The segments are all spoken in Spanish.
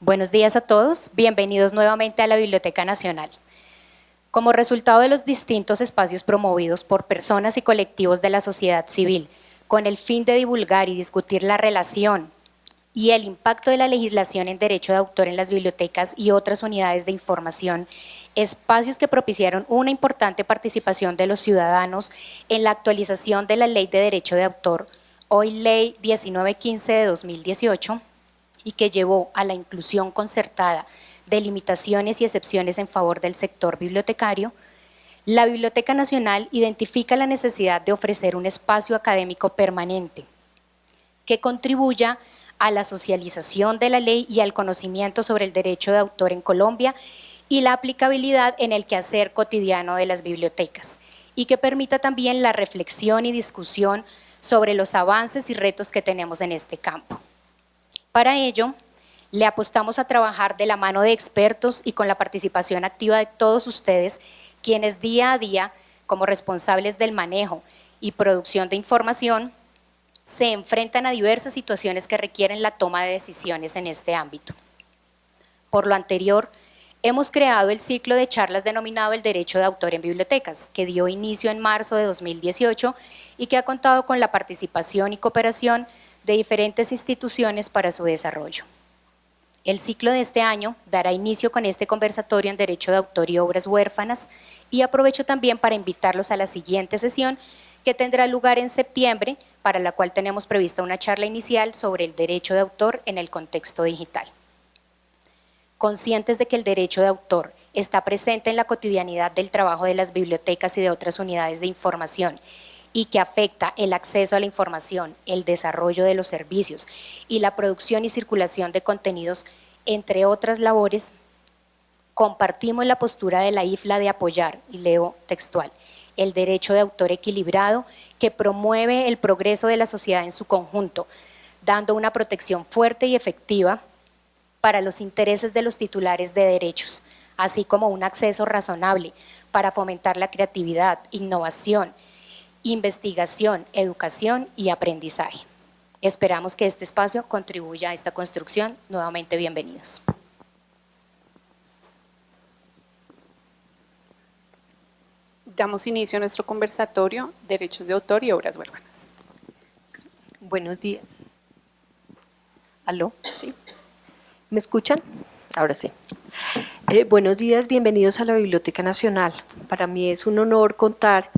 Buenos días a todos, bienvenidos nuevamente a la Biblioteca Nacional. Como resultado de los distintos espacios promovidos por personas y colectivos de la sociedad civil, con el fin de divulgar y discutir la relación y el impacto de la legislación en derecho de autor en las bibliotecas y otras unidades de información, espacios que propiciaron una importante participación de los ciudadanos en la actualización de la Ley de Derecho de Autor, hoy Ley 1915 de 2018, y que llevó a la inclusión concertada de limitaciones y excepciones en favor del sector bibliotecario, la Biblioteca Nacional identifica la necesidad de ofrecer un espacio académico permanente que contribuya a la socialización de la ley y al conocimiento sobre el derecho de autor en Colombia y la aplicabilidad en el quehacer cotidiano de las bibliotecas, y que permita también la reflexión y discusión sobre los avances y retos que tenemos en este campo. Para ello, le apostamos a trabajar de la mano de expertos y con la participación activa de todos ustedes, quienes día a día, como responsables del manejo y producción de información, se enfrentan a diversas situaciones que requieren la toma de decisiones en este ámbito. Por lo anterior, hemos creado el ciclo de charlas denominado El Derecho de Autor en Bibliotecas, que dio inicio en marzo de 2018 y que ha contado con la participación y cooperación de diferentes instituciones para su desarrollo. El ciclo de este año dará inicio con este conversatorio en Derecho de Autor y Obras Huérfanas, y aprovecho también para invitarlos a la siguiente sesión, que tendrá lugar en septiembre, para la cual tenemos prevista una charla inicial sobre el derecho de autor en el contexto digital. Conscientes de que el derecho de autor está presente en la cotidianidad del trabajo de las bibliotecas y de otras unidades de información, y que afecta el acceso a la información, el desarrollo de los servicios y la producción y circulación de contenidos, entre otras labores, compartimos la postura de la IFLA de apoyar, y leo textual, el derecho de autor equilibrado que promueve el progreso de la sociedad en su conjunto, dando una protección fuerte y efectiva para los intereses de los titulares de derechos, así como un acceso razonable para fomentar la creatividad, innovación, investigación, educación y aprendizaje. Esperamos que este espacio contribuya a esta construcción. Nuevamente, bienvenidos. Damos inicio a nuestro conversatorio Derechos de Autor y Obras Huérfanas. Buenos días. ¿Aló? ¿Sí? ¿Me escuchan? Ahora sí. Buenos días, bienvenidos a la Biblioteca Nacional. Para mí es un honor contar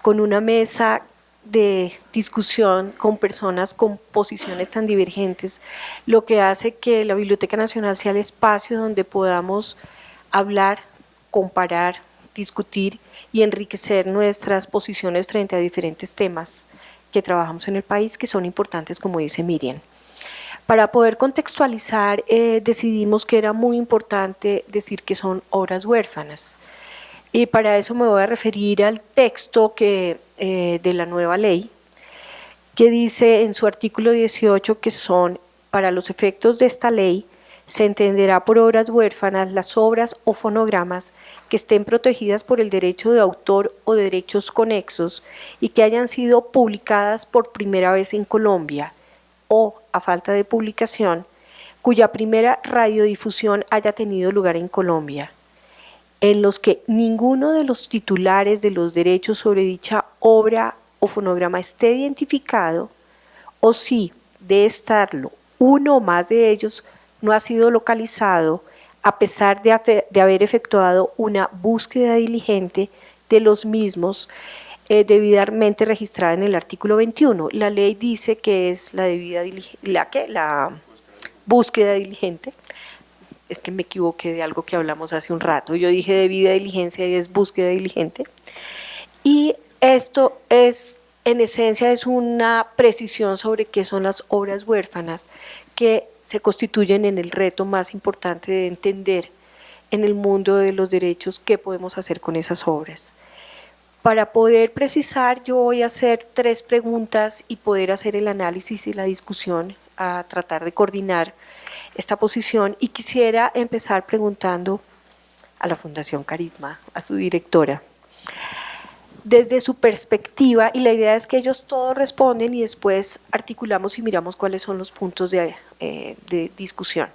con una mesa de discusión con personas con posiciones tan divergentes, lo que hace que la Biblioteca Nacional sea el espacio donde podamos hablar, comparar, discutir y enriquecer nuestras posiciones frente a diferentes temas que trabajamos en el país, que son importantes, como dice Miriam. Para poder contextualizar, decidimos que era muy importante decir que son obras huérfanas. Y para eso me voy a referir al texto de la nueva ley, que dice en su artículo 18 que son, para los efectos de esta ley, se entenderá por obras huérfanas las obras o fonogramas que estén protegidas por el derecho de autor o derechos conexos y que hayan sido publicadas por primera vez en Colombia, o, a falta de publicación, cuya primera radiodifusión haya tenido lugar en Colombia, en los que ninguno de los titulares de los derechos sobre dicha obra o fonograma esté identificado, o si, de estarlo, uno o más de ellos no ha sido localizado, a pesar de haber efectuado una búsqueda diligente de los mismos, debidamente registrada en el artículo 21. La ley dice que es la búsqueda diligente. Es que me equivoqué de algo que hablamos hace un rato. Yo dije debida diligencia y es búsqueda diligente. Y esto es, en esencia, es una precisión sobre qué son las obras huérfanas, que se constituyen en el reto más importante de entender en el mundo de los derechos qué podemos hacer con esas obras. Para poder precisar, yo voy a hacer 3 preguntas y poder hacer el análisis y la discusión, a tratar de coordinar esta posición, y quisiera empezar preguntando a la Fundación Carisma, a su directora, desde su perspectiva, y la idea es que ellos todos responden y después articulamos y miramos cuáles son los puntos de discusión.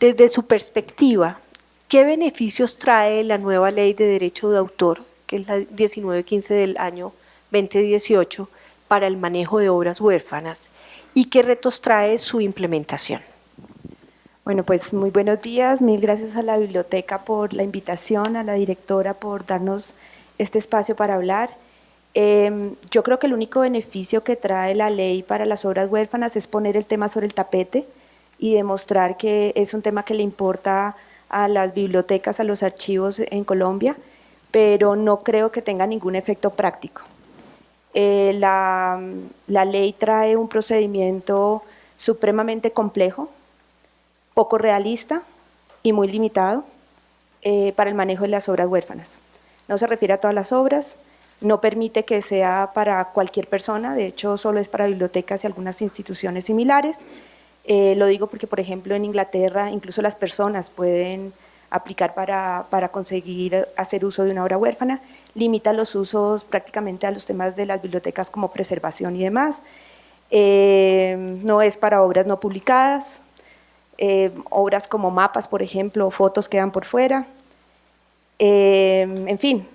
Desde su perspectiva, ¿qué beneficios trae la nueva ley de derecho de autor, que es la 1915 del año 2018, para el manejo de obras huérfanas? ¿Y qué retos trae su implementación? Bueno, pues muy buenos días. Mil gracias a la biblioteca por la invitación, a la directora por darnos este espacio para hablar. Yo creo que el único beneficio que trae la ley para las obras huérfanas es poner el tema sobre el tapete y demostrar que es un tema que le importa a las bibliotecas, a los archivos en Colombia, pero no creo que tenga ningún efecto práctico. La ley trae un procedimiento supremamente complejo, poco realista y muy limitado para el manejo de las obras huérfanas. No se refiere a todas las obras, no permite que sea para cualquier persona, de hecho solo es para bibliotecas y algunas instituciones similares. Lo digo porque, por ejemplo, en Inglaterra incluso las personas pueden aplicar para conseguir hacer uso de una obra huérfana, limita los usos prácticamente a los temas de las bibliotecas como preservación y demás, no es para obras no publicadas, obras como mapas, por ejemplo, o fotos quedan por fuera, en fin.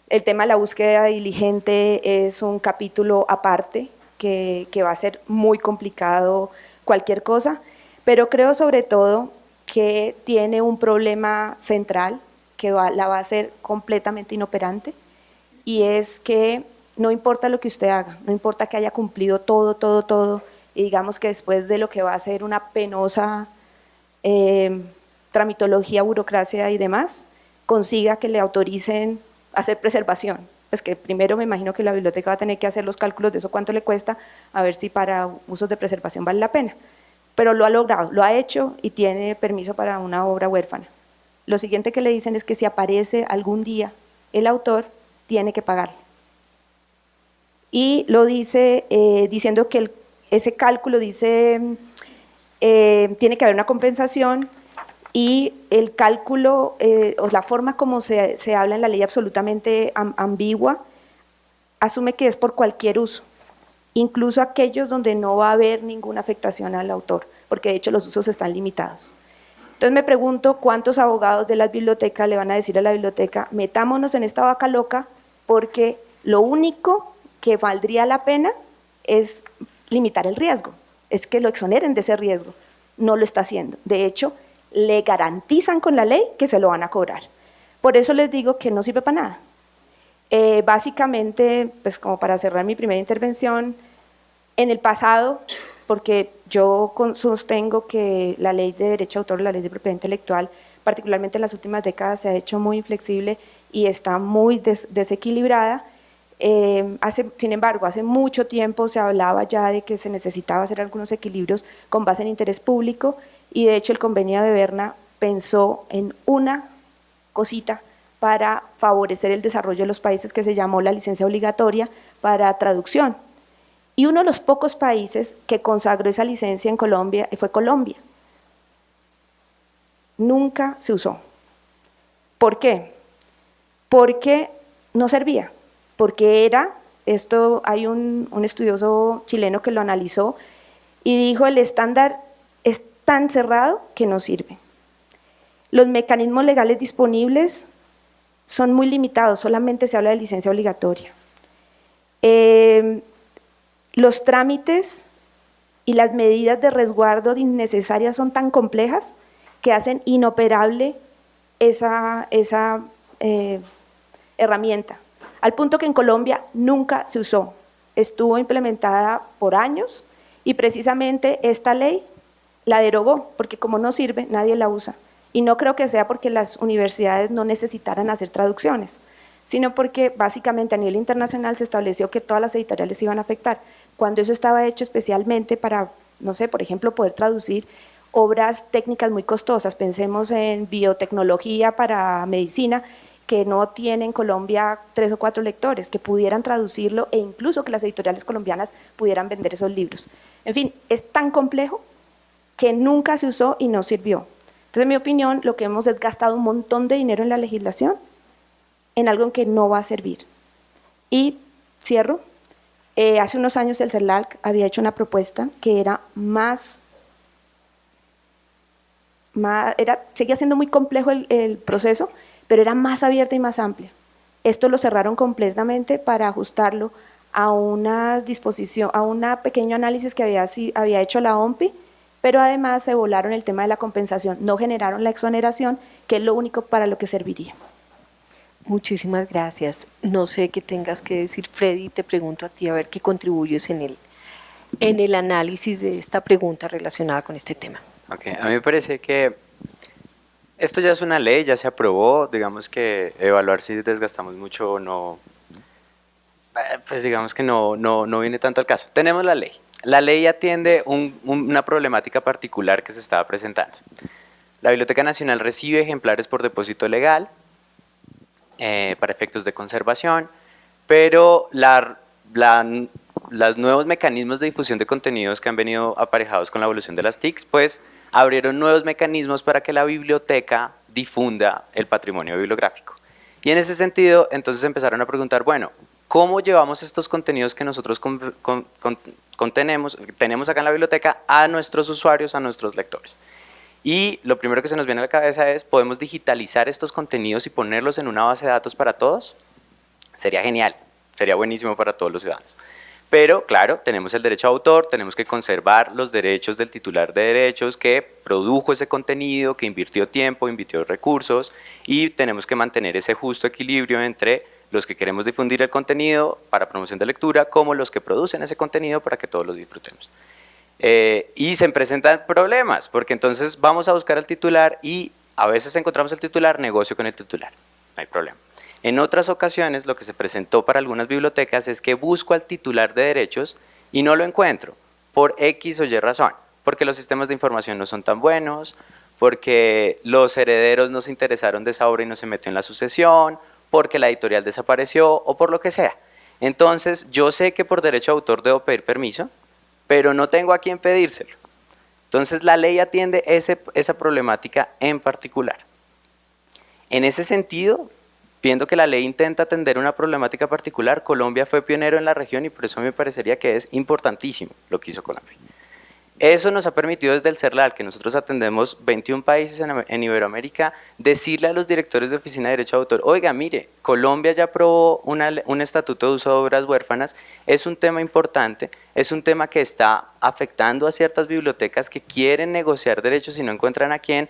El tema de la búsqueda diligente es un capítulo aparte que va a ser muy complicado cualquier cosa, pero creo sobre todo que tiene un problema central que la va a hacer completamente inoperante, y es que no importa lo que usted haga, no importa que haya cumplido todo, y digamos que después de lo que va a ser una penosa tramitología, burocracia y demás, consiga que le autoricen hacer preservación. Pues que primero me imagino que la biblioteca va a tener que hacer los cálculos de eso, cuánto le cuesta, a ver si para usos de preservación vale la pena. Pero lo ha logrado, lo ha hecho y tiene permiso para una obra huérfana. Lo siguiente que le dicen es que si aparece algún día el autor, tiene que pagar. Y lo dice diciendo que ese cálculo dice tiene que haber una compensación, y el cálculo o la forma como se habla en la ley absolutamente ambigua, asume que es por cualquier uso, incluso aquellos donde no va a haber ninguna afectación al autor, porque de hecho los usos están limitados. Entonces me pregunto cuántos abogados de las bibliotecas le van a decir a la biblioteca, metámonos en esta vaca loca, porque lo único que valdría la pena es limitar el riesgo, es que lo exoneren de ese riesgo. No lo está haciendo. De hecho, le garantizan con la ley que se lo van a cobrar. Por eso les digo que no sirve para nada. Básicamente, pues como para cerrar mi primera intervención, en el pasado, porque yo sostengo que la ley de derecho de autor, la ley de propiedad intelectual, particularmente en las últimas décadas, se ha hecho muy inflexible y está muy desequilibrada. Sin embargo, hace mucho tiempo se hablaba ya de que se necesitaba hacer algunos equilibrios con base en interés público, y de hecho el convenio de Berna pensó en una cosita para favorecer el desarrollo de los países, que se llamó la licencia obligatoria para traducción. Y uno de los pocos países que consagró esa licencia en Colombia fue Colombia. Nunca se usó. ¿Por qué? Porque no servía, porque hay un estudioso chileno que lo analizó y dijo el estándar es tan cerrado que no sirve. Los mecanismos legales disponibles son muy limitados, solamente se habla de licencia obligatoria. Los trámites y las medidas de resguardo innecesarias son tan complejas que hacen inoperable esa herramienta, al punto que en Colombia nunca se usó, estuvo implementada por años y precisamente esta ley la derogó, porque como no sirve, nadie la usa. Y no creo que sea porque las universidades no necesitaran hacer traducciones, sino porque básicamente a nivel internacional se estableció que todas las editoriales se iban a afectar, cuando eso estaba hecho especialmente para, no sé, por ejemplo, poder traducir obras técnicas muy costosas. Pensemos en biotecnología para medicina, que no tiene en Colombia 3 o 4 lectores que pudieran traducirlo, e incluso que las editoriales colombianas pudieran vender esos libros. En fin, es tan complejo que nunca se usó y no sirvió. Entonces, en mi opinión, lo que hemos es gastado un montón de dinero en la legislación en algo en que no va a servir. Y cierro. Hace unos años el CERLAC había hecho una propuesta que era más seguía siendo muy complejo el proceso, pero era más abierta y más amplia. Esto lo cerraron completamente para ajustarlo a una disposición, a un pequeño análisis que había hecho la OMPI, pero además se volaron el tema de la compensación, no generaron la exoneración, que es lo único para lo que serviría. Muchísimas gracias. No sé qué tengas que decir, Freddy, te pregunto a ti a ver qué contribuyes en el análisis de esta pregunta relacionada con este tema. Okay. A mí me parece que esto ya es una ley, ya se aprobó, digamos que evaluar si desgastamos mucho o no, pues digamos que no viene tanto al caso. Tenemos la ley. La ley atiende una problemática particular que se estaba presentando. La Biblioteca Nacional recibe ejemplares por depósito legal para efectos de conservación, pero los nuevos mecanismos de difusión de contenidos que han venido aparejados con la evolución de las TICs, pues abrieron nuevos mecanismos para que la biblioteca difunda el patrimonio bibliográfico. Y en ese sentido, entonces empezaron a preguntar, bueno, ¿cómo llevamos estos contenidos que nosotros tenemos acá en la biblioteca a nuestros usuarios, a nuestros lectores? Y lo primero que se nos viene a la cabeza es, ¿podemos digitalizar estos contenidos y ponerlos en una base de datos para todos? Sería genial, sería buenísimo para todos los ciudadanos. Pero, claro, tenemos el derecho a autor, tenemos que conservar los derechos del titular de derechos que produjo ese contenido, que invirtió tiempo, invirtió recursos, y tenemos que mantener ese justo equilibrio entre los que queremos difundir el contenido para promoción de lectura, como los que producen ese contenido para que todos los disfrutemos. Y se presentan problemas, porque entonces vamos a buscar al titular y a veces encontramos el titular, negocio con el titular, no hay problema. En otras ocasiones lo que se presentó para algunas bibliotecas es que busco al titular de derechos y no lo encuentro, por X o Y razón, porque los sistemas de información no son tan buenos, porque los herederos no se interesaron de esa obra y no se metió en la sucesión, porque la editorial desapareció o por lo que sea. Entonces yo sé que por derecho de autor debo pedir permiso, pero no tengo a quién pedírselo. Entonces la ley atiende esa problemática en particular. En ese sentido, viendo que la ley intenta atender una problemática particular, Colombia fue pionero en la región y por eso me parecería que es importantísimo lo que hizo Colombia. Eso nos ha permitido desde el CERLAL, que nosotros atendemos 21 países en Iberoamérica, decirle a los directores de oficina de derecho de autor, oiga, mire, Colombia ya aprobó un estatuto de uso de obras huérfanas, es un tema importante, es un tema que está afectando a ciertas bibliotecas que quieren negociar derechos y no encuentran a quién,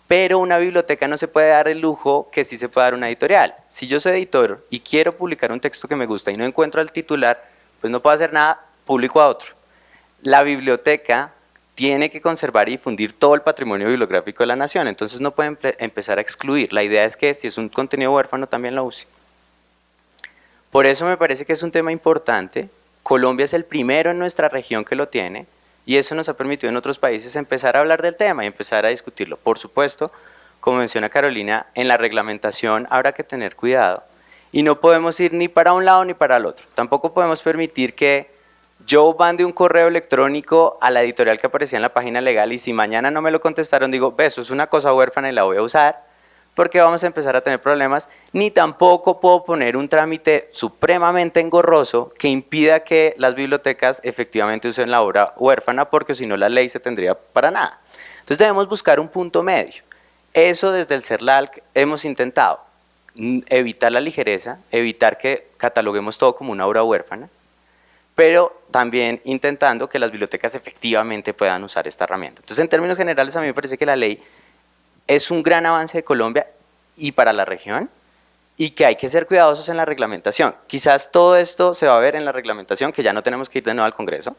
pero una biblioteca no se puede dar el lujo que sí se puede dar una editorial. Si yo soy editor y quiero publicar un texto que me gusta y no encuentro al titular, pues no puedo hacer nada, publico a otro. La biblioteca tiene que conservar y difundir todo el patrimonio bibliográfico de la nación, entonces no pueden empezar a excluir. La idea es que si es un contenido huérfano también lo use. Por eso me parece que es un tema importante. Colombia es el primero en nuestra región que lo tiene y eso nos ha permitido en otros países empezar a hablar del tema y empezar a discutirlo. Por supuesto, como menciona Carolina, en la reglamentación habrá que tener cuidado y no podemos ir ni para un lado ni para el otro. Tampoco podemos permitir que yo mande un correo electrónico a la editorial que aparecía en la página legal y si mañana no me lo contestaron, digo, eso es una cosa huérfana y la voy a usar, porque vamos a empezar a tener problemas, ni tampoco puedo poner un trámite supremamente engorroso que impida que las bibliotecas efectivamente usen la obra huérfana, porque si no la ley se tendría para nada. Entonces debemos buscar un punto medio. Eso desde el CERLAL hemos intentado, evitar la ligereza, evitar que cataloguemos todo como una obra huérfana, pero también intentando que las bibliotecas efectivamente puedan usar esta herramienta. Entonces, en términos generales, a mí me parece que la ley es un gran avance de Colombia y para la región, y que hay que ser cuidadosos en la reglamentación. Quizás todo esto se va a ver en la reglamentación, que ya no tenemos que ir de nuevo al Congreso,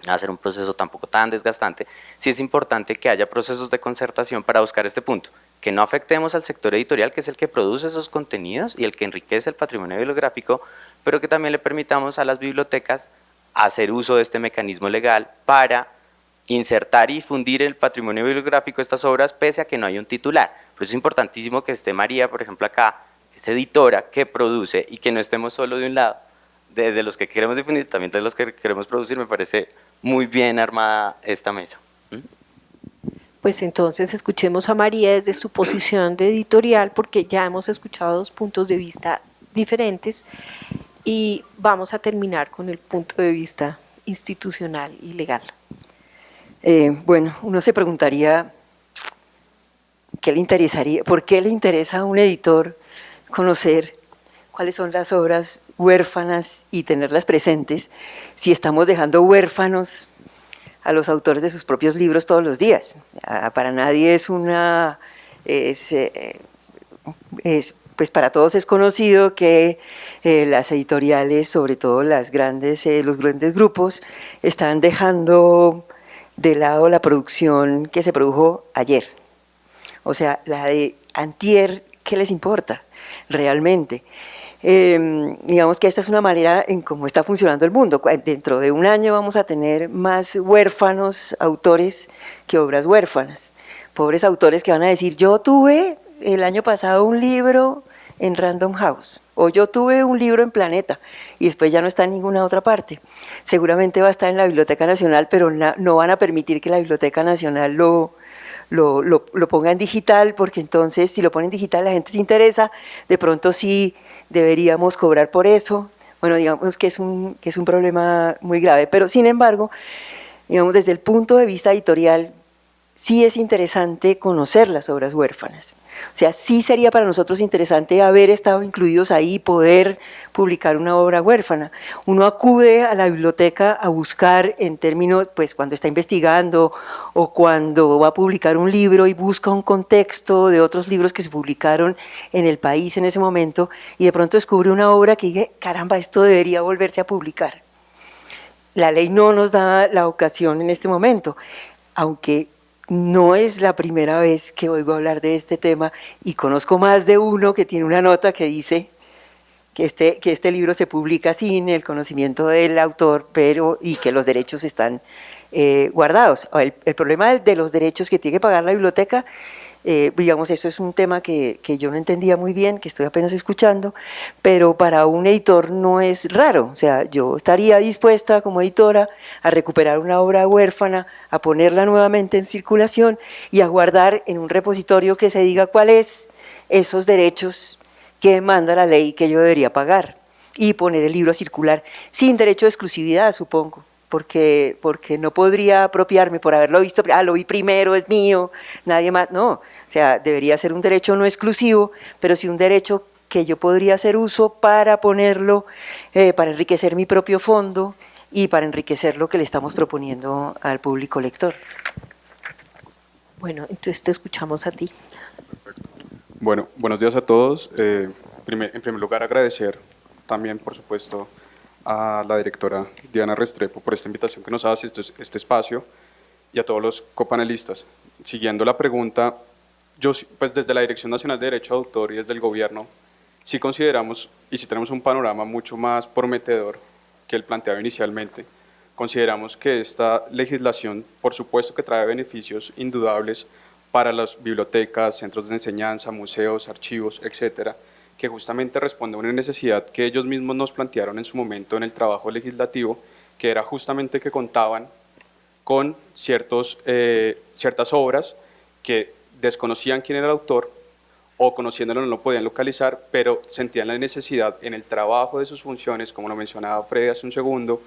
no va a ser un proceso tampoco tan desgastante. Sí es importante que haya procesos de concertación para buscar este punto, que no afectemos al sector editorial, que es el que produce esos contenidos y el que enriquece el patrimonio bibliográfico, pero que también le permitamos a las bibliotecas hacer uso de este mecanismo legal para insertar y difundir el patrimonio bibliográfico de estas obras pese a que no hay un titular. Por eso es importantísimo que esté María, por ejemplo, acá, que es editora, que produce y que no estemos solo de un lado, de los que queremos difundir, también de los que queremos producir. Me parece muy bien armada esta mesa. Pues entonces escuchemos a María desde su posición de editorial, porque ya hemos escuchado dos puntos de vista diferentes y vamos a terminar con el punto de vista institucional y legal. Bueno, uno se preguntaría ¿qué le interesaría? ¿Por qué le interesa a un editor conocer cuáles son las obras huérfanas y tenerlas presentes si estamos dejando huérfanos a los autores de sus propios libros todos los días? Para nadie pues para todos es conocido que las editoriales, sobre todo los grandes grupos, están dejando de lado la producción que se produjo ayer. O sea, la de antier, ¿qué les importa realmente? Digamos que esta es una manera en cómo está funcionando el mundo. Dentro de un año vamos a tener más huérfanos autores que obras huérfanas. Pobres autores que van a decir, yo tuve el año pasado un libro en Random House, o yo tuve un libro en Planeta, y después ya no está en ninguna otra parte. Seguramente va a estar en la Biblioteca Nacional, pero no van a permitir que la Biblioteca Nacional lo ponga en digital, porque entonces si lo pone en digital la gente se interesa, de pronto sí deberíamos cobrar por eso. Bueno, digamos que es un problema muy grave, pero sin embargo, digamos desde el punto de vista editorial, sí es interesante conocer las obras huérfanas. O sea, sí sería para nosotros interesante haber estado incluidos ahí y poder publicar una obra huérfana. Uno acude a la biblioteca a buscar en términos, pues cuando está investigando o cuando va a publicar un libro y busca un contexto de otros libros que se publicaron en el país en ese momento y de pronto descubre una obra que dice, caramba, esto debería volverse a publicar. La ley no nos da la ocasión en este momento, aunque no es la primera vez que oigo hablar de este tema y conozco más de uno que tiene una nota que dice que este libro se publica sin el conocimiento del autor, y que los derechos están guardados. El problema de los derechos que tiene que pagar la biblioteca, digamos, eso es un tema que yo no entendía muy bien, que estoy apenas escuchando, pero para un editor no es raro. O sea, yo estaría dispuesta como editora a recuperar una obra huérfana, a ponerla nuevamente en circulación y a guardar en un repositorio que se diga cuáles esos derechos que manda la ley que yo debería pagar, y poner el libro a circular sin derecho de exclusividad, supongo, porque no podría apropiarme por haberlo visto, lo vi primero, es mío, nadie más, no. O sea, debería ser un derecho no exclusivo, pero sí un derecho que yo podría hacer uso para ponerlo, para enriquecer mi propio fondo y para enriquecer lo que le estamos proponiendo al público lector. Bueno, entonces te escuchamos a ti. Bueno, buenos días a todos. En primer lugar, agradecer también, por supuesto, a la directora Diana Restrepo por esta invitación que nos hace, este espacio, y a todos los copanelistas. Siguiendo la pregunta, pues desde la Dirección Nacional de Derecho de Autor y desde el gobierno, sí consideramos, y sí tenemos un panorama mucho más prometedor que el planteado inicialmente. Consideramos que esta legislación, por supuesto que trae beneficios indudables para las bibliotecas, centros de enseñanza, museos, archivos, etcétera, que justamente responde a una necesidad que ellos mismos nos plantearon en su momento en el trabajo legislativo, que era justamente que contaban con ciertas obras que desconocían quién era el autor o conociéndolo no lo podían localizar, pero sentían la necesidad en el trabajo de sus funciones, como lo mencionaba Freddy hace un segundo,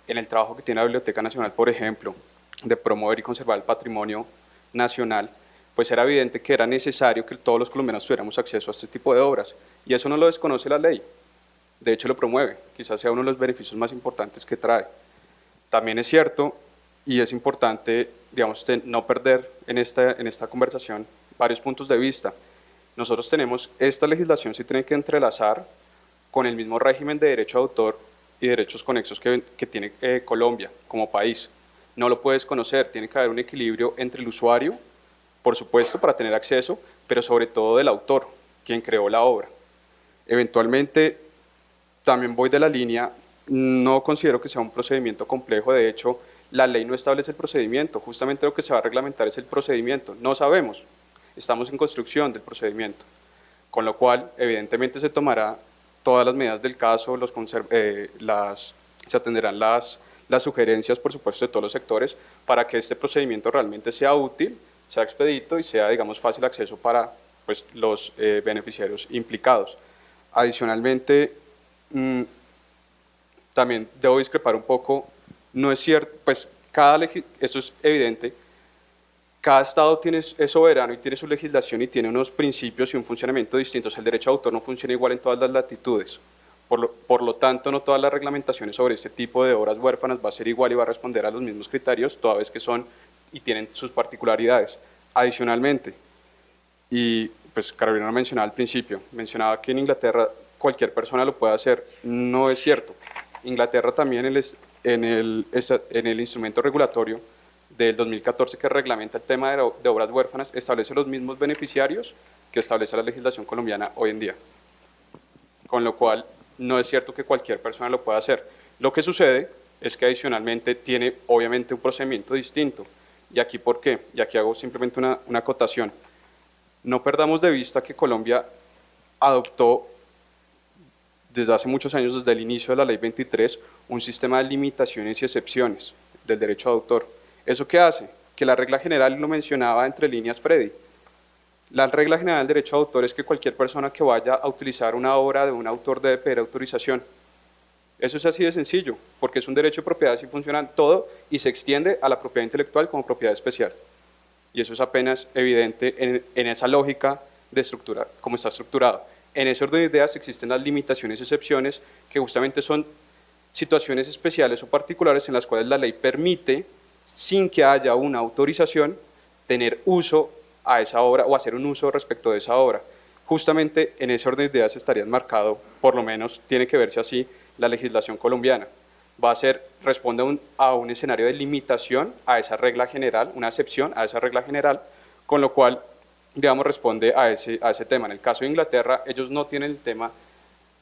en el trabajo que tiene la Biblioteca Nacional, por ejemplo, de promover y conservar el patrimonio nacional, pues era evidente que era necesario que todos los colombianos tuviéramos acceso a este tipo de obras, y eso no lo desconoce la ley, de hecho lo promueve, quizás sea uno de los beneficios más importantes que trae. También es cierto, y es importante, digamos, no perder en esta conversación varios puntos de vista. Nosotros tenemos, esta legislación se tiene que entrelazar con el mismo régimen de derecho de autor y derechos conexos que tiene Colombia como país. No lo puedes conocer, tiene que haber un equilibrio entre el usuario, por supuesto, para tener acceso, pero sobre todo del autor, quien creó la obra. Eventualmente, también voy de la línea, no considero que sea un procedimiento complejo, de hecho, la ley no establece el procedimiento, justamente lo que se va a reglamentar es el procedimiento, no sabemos, estamos en construcción del procedimiento, con lo cual, evidentemente, se tomará todas las medidas del caso, se atenderán las sugerencias, por supuesto, de todos los sectores, para que este procedimiento realmente sea útil, sea expedito y sea, digamos, fácil acceso para pues, los beneficiarios implicados. Adicionalmente, también debo discrepar un poco, no es cierto, pues esto es evidente, cada estado es soberano y tiene su legislación y tiene unos principios y un funcionamiento distintos. El derecho de autor no funciona igual en todas las latitudes. Por lo tanto, no todas las reglamentaciones sobre este tipo de obras huérfanas va a ser igual y va a responder a los mismos criterios, toda vez que son y tienen sus particularidades. Adicionalmente, y pues Carolina mencionaba al principio, mencionaba que en Inglaterra cualquier persona lo puede hacer. No es cierto. Inglaterra también en el instrumento regulatorio del 2014 que reglamenta el tema de obras huérfanas establece los mismos beneficiarios que establece la legislación colombiana hoy en día. Con lo cual, no es cierto que cualquier persona lo pueda hacer. Lo que sucede es que adicionalmente tiene obviamente un procedimiento distinto. ¿Y aquí por qué? Y aquí hago simplemente una acotación. No perdamos de vista que Colombia adoptó desde hace muchos años, desde el inicio de la Ley 23, un sistema de limitaciones y excepciones del derecho de autor. ¿Eso qué hace? Que la regla general, lo mencionaba entre líneas Freddy, la regla general del derecho de autor es que cualquier persona que vaya a utilizar una obra de un autor debe pedir autorización. Eso es así de sencillo, porque es un derecho de propiedad, así funciona todo y se extiende a la propiedad intelectual como propiedad especial. Y eso es apenas evidente en esa lógica de estructura, como está estructurado. En ese orden de ideas existen las limitaciones y excepciones, que justamente son situaciones especiales o particulares en las cuales la ley permite, sin que haya una autorización, tener uso a esa obra o hacer un uso respecto de esa obra. Justamente en ese orden de ideas estaría enmarcado, por lo menos tiene que verse así, la legislación colombiana. Responde a un escenario de limitación a esa regla general, una excepción a esa regla general, con lo cual, digamos, responde a ese tema. En el caso de Inglaterra, ellos no tienen el tema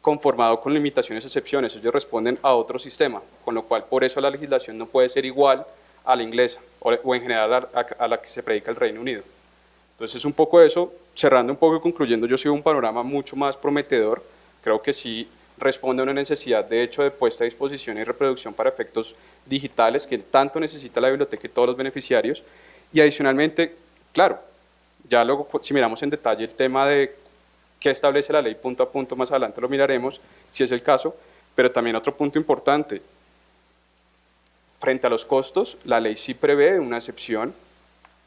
conformado con limitaciones y excepciones, ellos responden a otro sistema, con lo cual por eso la legislación no puede ser igual a la inglesa o en general a la que se predica el Reino Unido. Entonces, un poco eso, cerrando un poco y concluyendo, yo sigo un panorama mucho más prometedor, creo que sí responde a una necesidad de hecho de puesta a disposición y reproducción para efectos digitales que tanto necesita la biblioteca y todos los beneficiarios, y adicionalmente, claro, ya luego si miramos en detalle el tema de qué establece la ley punto a punto, más adelante lo miraremos, si es el caso, pero también otro punto importante, frente a los costos, la ley sí prevé una excepción,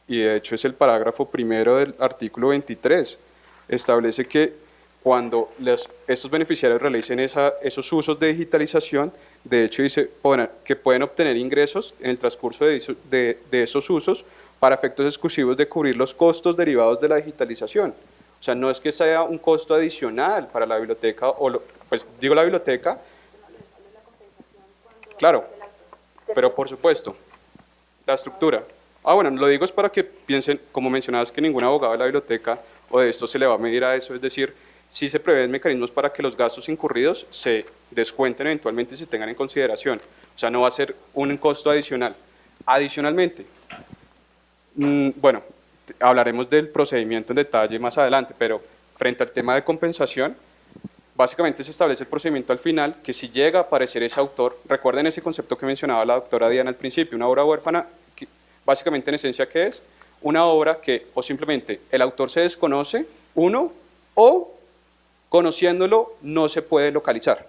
y de hecho es el parágrafo primero del artículo 23, establece que cuando estos beneficiarios realicen esos usos de digitalización, de hecho dice que pueden obtener ingresos en el transcurso de esos usos para efectos exclusivos de cubrir los costos derivados de la digitalización. O sea, no es que sea un costo adicional para la biblioteca, pues digo la biblioteca, claro, pero por supuesto, la estructura. Bueno, lo digo es para que piensen, como mencionabas, que ningún abogado de la biblioteca o de esto se le va a medir a eso, es decir, sí se prevén mecanismos para que los gastos incurridos se descuenten eventualmente y se tengan en consideración. O sea, no va a ser un costo adicional. Adicionalmente, bueno, hablaremos del procedimiento en detalle más adelante, pero frente al tema de compensación, básicamente se establece el procedimiento al final, que si llega a aparecer ese autor, recuerden ese concepto que mencionaba la doctora Diana al principio, una obra huérfana, básicamente en esencia, ¿qué es? Una obra que o simplemente el autor se desconoce, o conociéndolo no se puede localizar,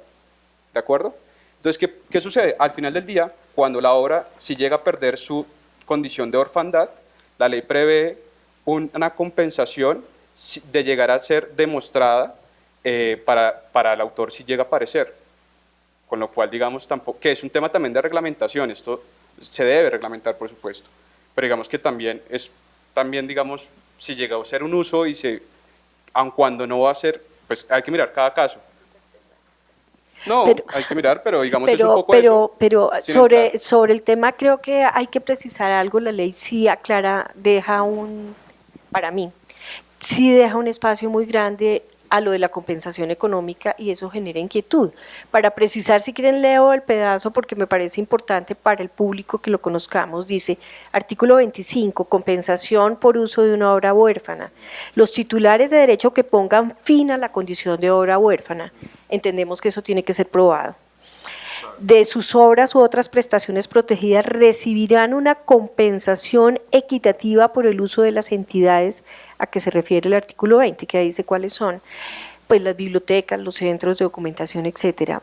¿de acuerdo? Entonces, ¿qué sucede? Al final del día, cuando la obra si llega a perder su condición de orfandad, la ley prevé una compensación de llegar a ser demostrada para el autor si llega a aparecer, con lo cual, digamos, que es un tema también de reglamentación, esto se debe reglamentar, por supuesto, pero digamos que también digamos, si llega a ser un uso y aun cuando no va a ser, pues hay que mirar cada caso. No, hay que mirar, pero digamos es un poco eso. Pero sobre el tema creo que hay que precisar algo, la ley sí aclara, para mí, sí deja un espacio muy grande a lo de la compensación económica y eso genera inquietud. Para precisar, si quieren leo el pedazo porque me parece importante para el público que lo conozcamos, dice, artículo 25, compensación por uso de una obra huérfana. Los titulares de derecho que pongan fin a la condición de obra huérfana, entendemos que eso tiene que ser probado, de sus obras u otras prestaciones protegidas recibirán una compensación equitativa por el uso de las entidades a que se refiere el artículo 20, que ahí dice cuáles son, pues las bibliotecas, los centros de documentación, etcétera.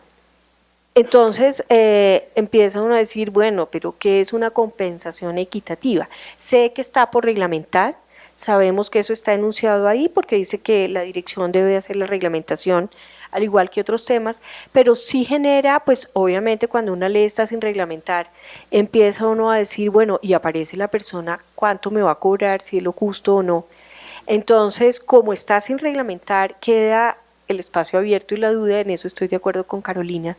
Entonces empieza uno a decir, bueno, pero ¿qué es una compensación equitativa? Sé que está por reglamentar, sabemos que eso está enunciado ahí porque dice que la dirección debe hacer la reglamentación al igual que otros temas, pero sí genera, pues obviamente cuando una ley está sin reglamentar, empieza uno a decir, bueno, y aparece la persona, ¿cuánto me va a cobrar, si es lo justo o no? Entonces, como está sin reglamentar, queda el espacio abierto y la duda, en eso estoy de acuerdo con Carolina,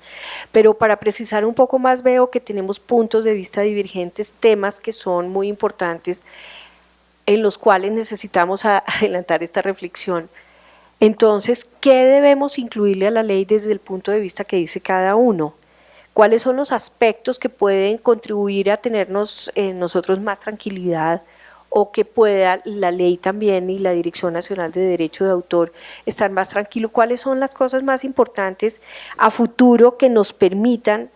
pero para precisar un poco más veo que tenemos puntos de vista divergentes, temas que son muy importantes, en los cuales necesitamos adelantar esta reflexión. Entonces, ¿qué debemos incluirle a la ley desde el punto de vista que dice cada uno? ¿Cuáles son los aspectos que pueden contribuir a tenernos nosotros más tranquilidad o que pueda la ley también y la Dirección Nacional de Derecho de Autor estar más tranquilo? ¿Cuáles son las cosas más importantes a futuro que nos permitan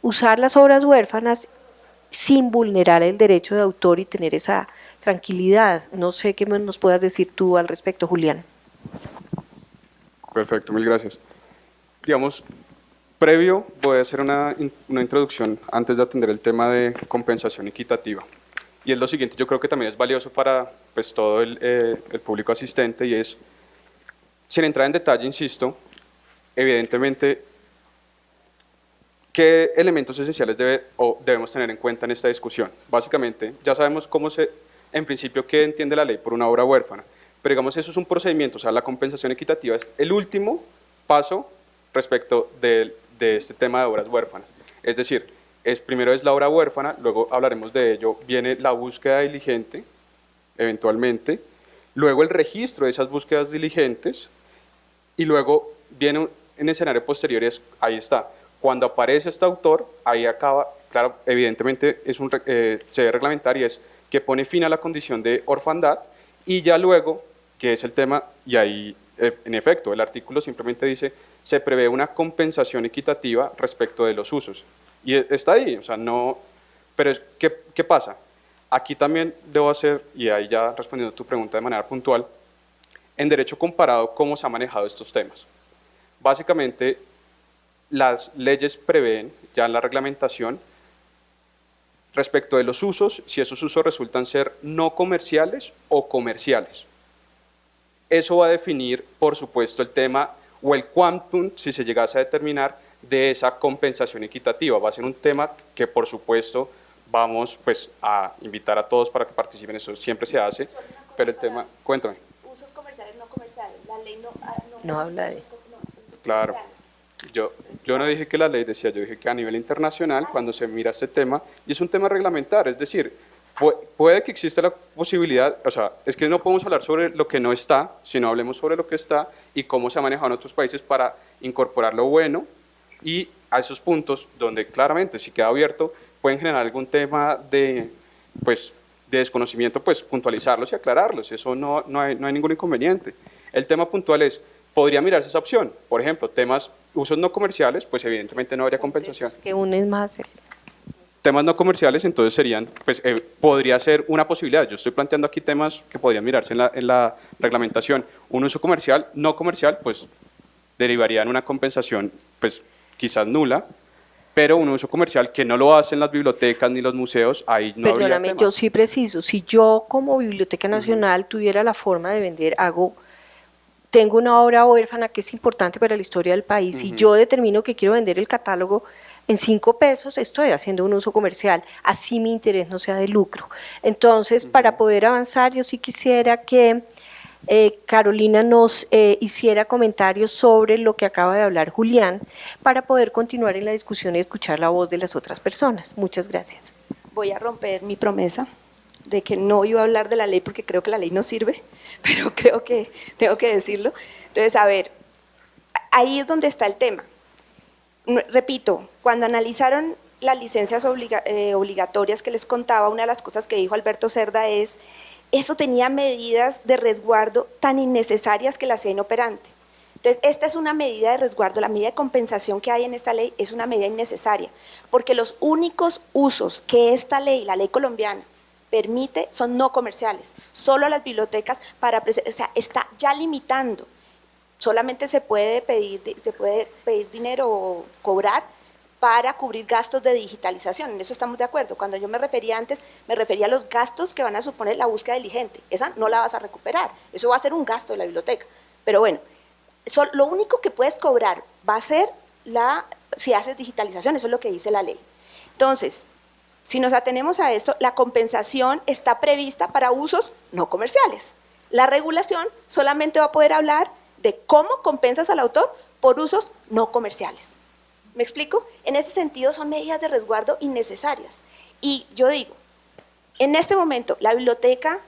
usar las obras huérfanas sin vulnerar el derecho de autor y tener esa tranquilidad? No sé qué nos puedas decir tú al respecto, Julián. Perfecto, mil gracias. Digamos, previo voy a hacer una introducción antes de atender el tema de compensación equitativa. Y es lo siguiente, yo creo que también es valioso para pues, todo el público asistente y es, sin entrar en detalle, insisto, evidentemente, ¿qué elementos esenciales debemos tener en cuenta en esta discusión? Básicamente, ya sabemos en principio, qué entiende la ley por una obra huérfana, pero digamos, eso es un procedimiento, o sea, la compensación equitativa es el último paso respecto de este tema de obras huérfanas. Es decir, primero es la obra huérfana, luego hablaremos de ello, viene la búsqueda diligente, eventualmente, luego el registro de esas búsquedas diligentes, y luego viene en escenario posterior, ahí está, cuando aparece este autor, ahí acaba, claro, evidentemente se debe reglamentar y es que pone fin a la condición de orfandad, y ya luego, que es el tema, y ahí en efecto el artículo simplemente dice, se prevé una compensación equitativa respecto de los usos, y está ahí, o sea, no, pero ¿qué pasa? Aquí también debo hacer, y ahí ya respondiendo a tu pregunta de manera puntual, en derecho comparado, ¿cómo se han manejado estos temas? Básicamente, las leyes prevén ya en la reglamentación respecto de los usos, si esos usos resultan ser no comerciales o comerciales. Eso va a definir, por supuesto, el tema o el quantum, si se llegase a determinar, de esa compensación equitativa. Va a ser un tema que, por supuesto, vamos pues, a invitar a todos para que participen, eso siempre se hace, pero el tema, cuéntame. Usos comerciales, no comerciales, la ley No habla de... Claro, yo no dije que la ley decía, yo dije que a nivel internacional, cuando se mira este tema, y es un tema reglamentario, es decir, puede que exista la posibilidad, o sea, es que no podemos hablar sobre lo que no está, sino hablemos sobre lo que está y cómo se ha manejado en otros países para incorporar lo bueno y a esos puntos donde claramente si queda abierto pueden generar algún tema de desconocimiento, pues puntualizarlos y aclararlos, eso no hay ningún inconveniente. El tema puntual es, podría mirarse esa opción, por ejemplo, usos no comerciales, pues evidentemente no habría compensación. Que unen más. Temas no comerciales, entonces podría ser una posibilidad. Yo estoy planteando aquí temas que podrían mirarse en la reglamentación. Un uso comercial, no comercial, pues derivaría en una compensación, pues quizás nula, pero un uso comercial que no lo hacen las bibliotecas ni los museos, ahí no habría Perdóname, tema. yo sí preciso, si yo como Biblioteca Nacional tuviera la forma de vender, tengo una obra huérfana que es importante para la historia del país, y yo determino que quiero vender el catálogo en 5 pesos, estoy haciendo un uso comercial, así mi interés no sea de lucro. Entonces, para poder avanzar, yo sí quisiera que Carolina nos hiciera comentarios sobre lo que acaba de hablar Julián, para poder continuar en la discusión y escuchar la voz de las otras personas. Muchas gracias. Voy a romper mi promesa de que no iba a hablar de la ley porque creo que la ley no sirve, pero creo que tengo que decirlo. Entonces, a ver, ahí es donde está el tema. Repito, cuando analizaron las licencias obligatorias que les contaba, una de las cosas que dijo Alberto Cerda es, eso tenía medidas de resguardo tan innecesarias que las hacía inoperante. Entonces, esta es una medida de resguardo, la medida de compensación que hay en esta ley es una medida innecesaria, porque los únicos usos que esta ley, la ley colombiana, permite son no comerciales, solo a las bibliotecas o sea, está ya limitando. Solamente se puede pedir dinero o cobrar para cubrir gastos de digitalización. En eso estamos de acuerdo. Cuando yo me refería antes, me refería a los gastos que van a suponer la búsqueda diligente. Esa no la vas a recuperar. Eso va a ser un gasto de la biblioteca. Pero bueno, lo único que puedes cobrar va a ser si haces digitalización. Eso es lo que dice la ley. Entonces, si nos atenemos a esto, la compensación está prevista para usos no comerciales. La regulación solamente va a poder hablar de cómo compensas al autor por usos no comerciales. ¿Me explico? En ese sentido son medidas de resguardo innecesarias. Y yo digo, en este momento la biblioteca,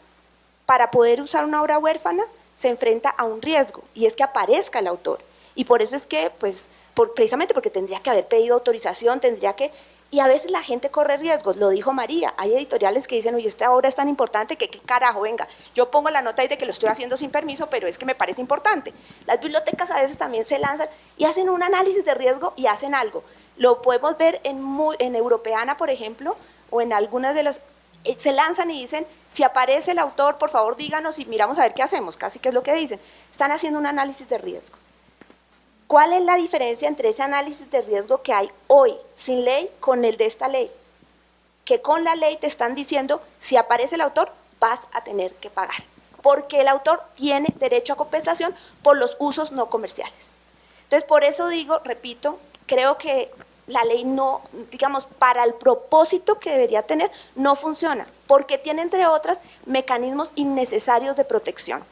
para poder usar una obra huérfana, se enfrenta a un riesgo, y es que aparezca el autor. Y por eso es que, pues, precisamente porque tendría que haber pedido autorización, y a veces la gente corre riesgos, lo dijo María, hay editoriales que dicen, oye, esta obra es tan importante que qué carajo, venga, yo pongo la nota ahí de que lo estoy haciendo sin permiso, pero es que me parece importante. Las bibliotecas a veces también se lanzan y hacen un análisis de riesgo y hacen algo. Lo podemos ver en Europeana, por ejemplo, o en algunas de las, se lanzan y dicen, si aparece el autor, por favor díganos y miramos a ver qué hacemos, casi que es lo que dicen. Están haciendo un análisis de riesgo. ¿Cuál es la diferencia entre ese análisis de riesgo que hay hoy sin ley con el de esta ley? Que con la ley te están diciendo, si aparece el autor, vas a tener que pagar, porque el autor tiene derecho a compensación por los usos no comerciales. Entonces, por eso digo, repito, creo que la ley no, digamos, para el propósito que debería tener, no funciona, porque tiene, entre otras, mecanismos innecesarios de protección.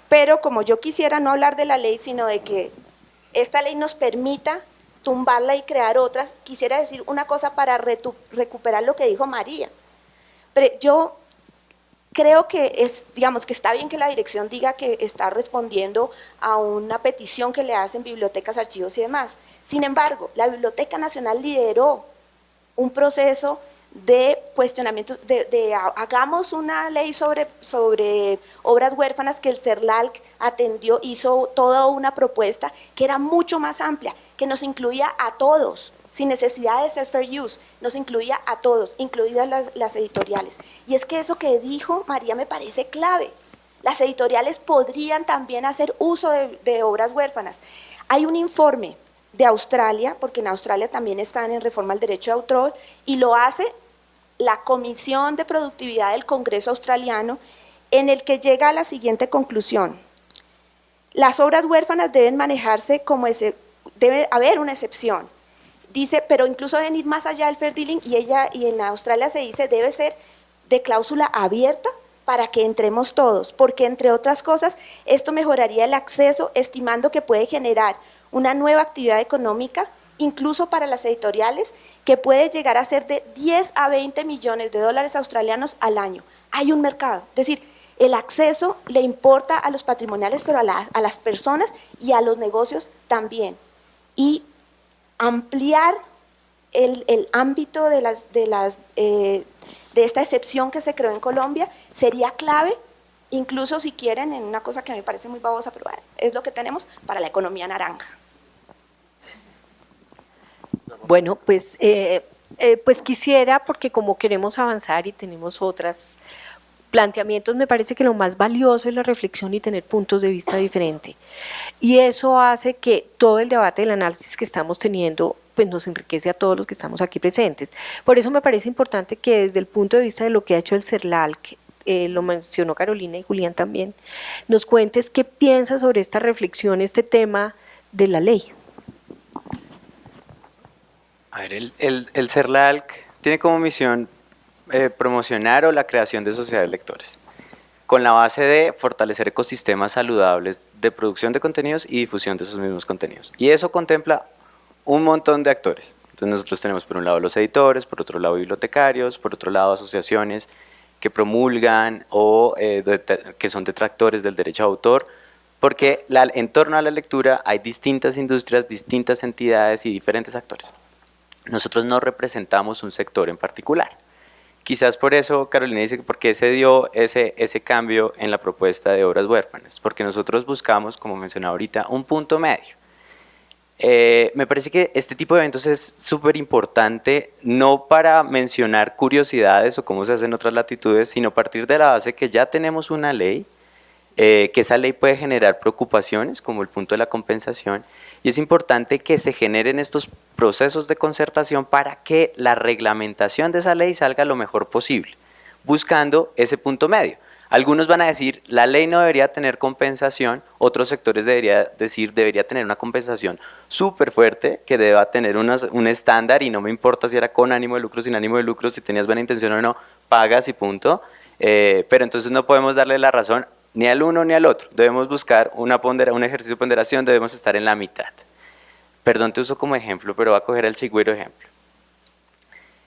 Pero como yo quisiera no hablar de la ley, sino de que esta ley nos permita tumbarla y crear otras, quisiera decir una cosa para recuperar lo que dijo María. Pero yo creo que digamos que está bien que la dirección diga que está respondiendo a una petición que le hacen bibliotecas, archivos y demás. Sin embargo, la Biblioteca Nacional lideró un proceso de cuestionamientos, hagamos una ley sobre obras huérfanas, que el CERLALC atendió, hizo toda una propuesta que era mucho más amplia, que nos incluía a todos, sin necesidad de ser fair use, nos incluía a todos, incluidas las editoriales. Y es que eso que dijo María me parece clave. Las editoriales podrían también hacer uso de obras huérfanas. Hay un informe de Australia, porque en Australia también están en reforma al derecho de autor, y lo hace la Comisión de Productividad del Congreso Australiano, en el que llega a la siguiente conclusión. Las obras huérfanas deben manejarse debe haber una excepción. Dice, pero incluso deben ir más allá del fair dealing, y en Australia se dice, debe ser de cláusula abierta para que entremos todos, porque entre otras cosas, esto mejoraría el acceso, estimando que puede generar una nueva actividad económica, incluso para las editoriales, que puede llegar a ser de 10 a 20 millones de dólares australianos al año. Hay un mercado, es decir, el acceso le importa a los patrimoniales, pero a las personas y a los negocios también. Y ampliar el ámbito de esta excepción que se creó en Colombia sería clave, incluso si quieren, en una cosa que me parece muy babosa, pero bueno, es lo que tenemos para la economía naranja. Bueno, pues quisiera, porque como queremos avanzar y tenemos otros planteamientos, me parece que lo más valioso es la reflexión y tener puntos de vista diferentes. Y eso hace que todo el debate, el análisis que estamos teniendo, pues nos enriquece a todos los que estamos aquí presentes. Por eso me parece importante que desde el punto de vista de lo que ha hecho el CERLALC, lo mencionó Carolina y Julián también, nos cuentes qué piensas sobre esta reflexión, este tema de la ley. A ver, el CERLALC tiene como misión promocionar la creación de sociedades de lectores, con la base de fortalecer ecosistemas saludables de producción de contenidos y difusión de esos mismos contenidos. Y eso contempla un montón de actores. Entonces nosotros tenemos por un lado los editores, por otro lado bibliotecarios, por otro lado asociaciones que promulgan o que son detractores del derecho de autor, porque en torno a la lectura hay distintas industrias, distintas entidades y diferentes actores. Nosotros no representamos un sector en particular. Quizás por eso Carolina dice que por qué se dio ese cambio en la propuesta de obras huérfanas, porque nosotros buscamos, como mencionaba ahorita, un punto medio. Me parece que este tipo de eventos es súper importante, no para mencionar curiosidades o cómo se hace en otras latitudes, sino a partir de la base que ya tenemos una ley, que esa ley puede generar preocupaciones, como el punto de la compensación, y es importante que se generen estos procesos de concertación para que la reglamentación de esa ley salga lo mejor posible, buscando ese punto medio. Algunos van a decir, la ley no debería tener compensación, otros sectores debería tener una compensación súper fuerte, que deba tener un estándar y no me importa si era con ánimo de lucro, sin ánimo de lucro, si tenías buena intención o no, pagas y punto. Pero entonces no podemos darle la razón ni al uno ni al otro, debemos buscar un ejercicio de ponderación, debemos estar en la mitad. Perdón, te uso como ejemplo, pero voy a coger el chigüiro ejemplo.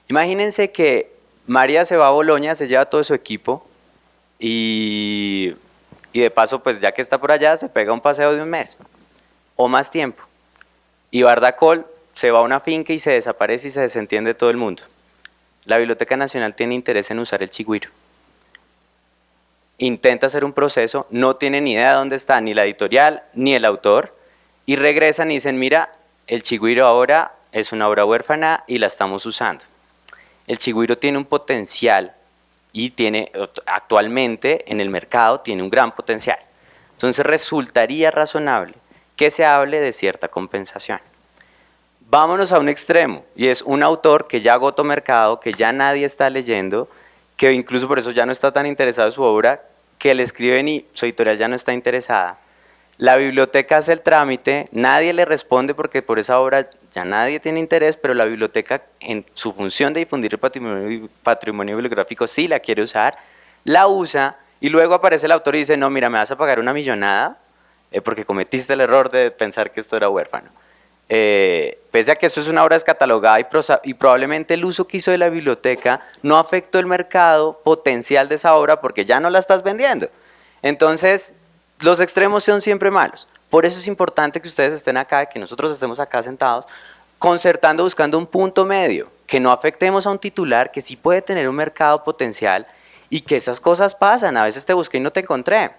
Imagínense que María se va a Bolonia, se lleva todo su equipo, y de paso, pues ya que está por allá, se pega un paseo de un mes o más tiempo. Y Bardacol se va a una finca y se desaparece y se desentiende todo el mundo. La Biblioteca Nacional tiene interés en usar el chigüiro. Intenta hacer un proceso, no tiene ni idea de dónde está ni la editorial ni el autor, y regresan y dicen, mira, el chigüiro ahora es una obra huérfana y la estamos usando. El chigüiro tiene un potencial y actualmente en el mercado tiene un gran potencial. Entonces resultaría razonable que se hable de cierta compensación. Vámonos a un extremo, y es un autor que ya agotó mercado, que ya nadie está leyendo, que incluso por eso ya no está tan interesado en su obra, que le escriben y su editorial ya no está interesada. La biblioteca hace el trámite, nadie le responde porque por esa obra ya nadie tiene interés, pero la biblioteca en su función de difundir el patrimonio bibliográfico sí la quiere usar, la usa y luego aparece el autor y dice, no, mira, me vas a pagar una millonada porque cometiste el error de pensar que esto era huérfano. Pese a que esto es una obra descatalogada y probablemente el uso que hizo de la biblioteca no afectó el mercado potencial de esa obra porque ya no la estás vendiendo. Entonces, los extremos son siempre malos. Por eso es importante que ustedes estén acá, que nosotros estemos acá sentados, concertando, buscando un punto medio, que no afectemos a un titular que sí puede tener un mercado potencial y que esas cosas pasan. A veces te busqué y no te encontré,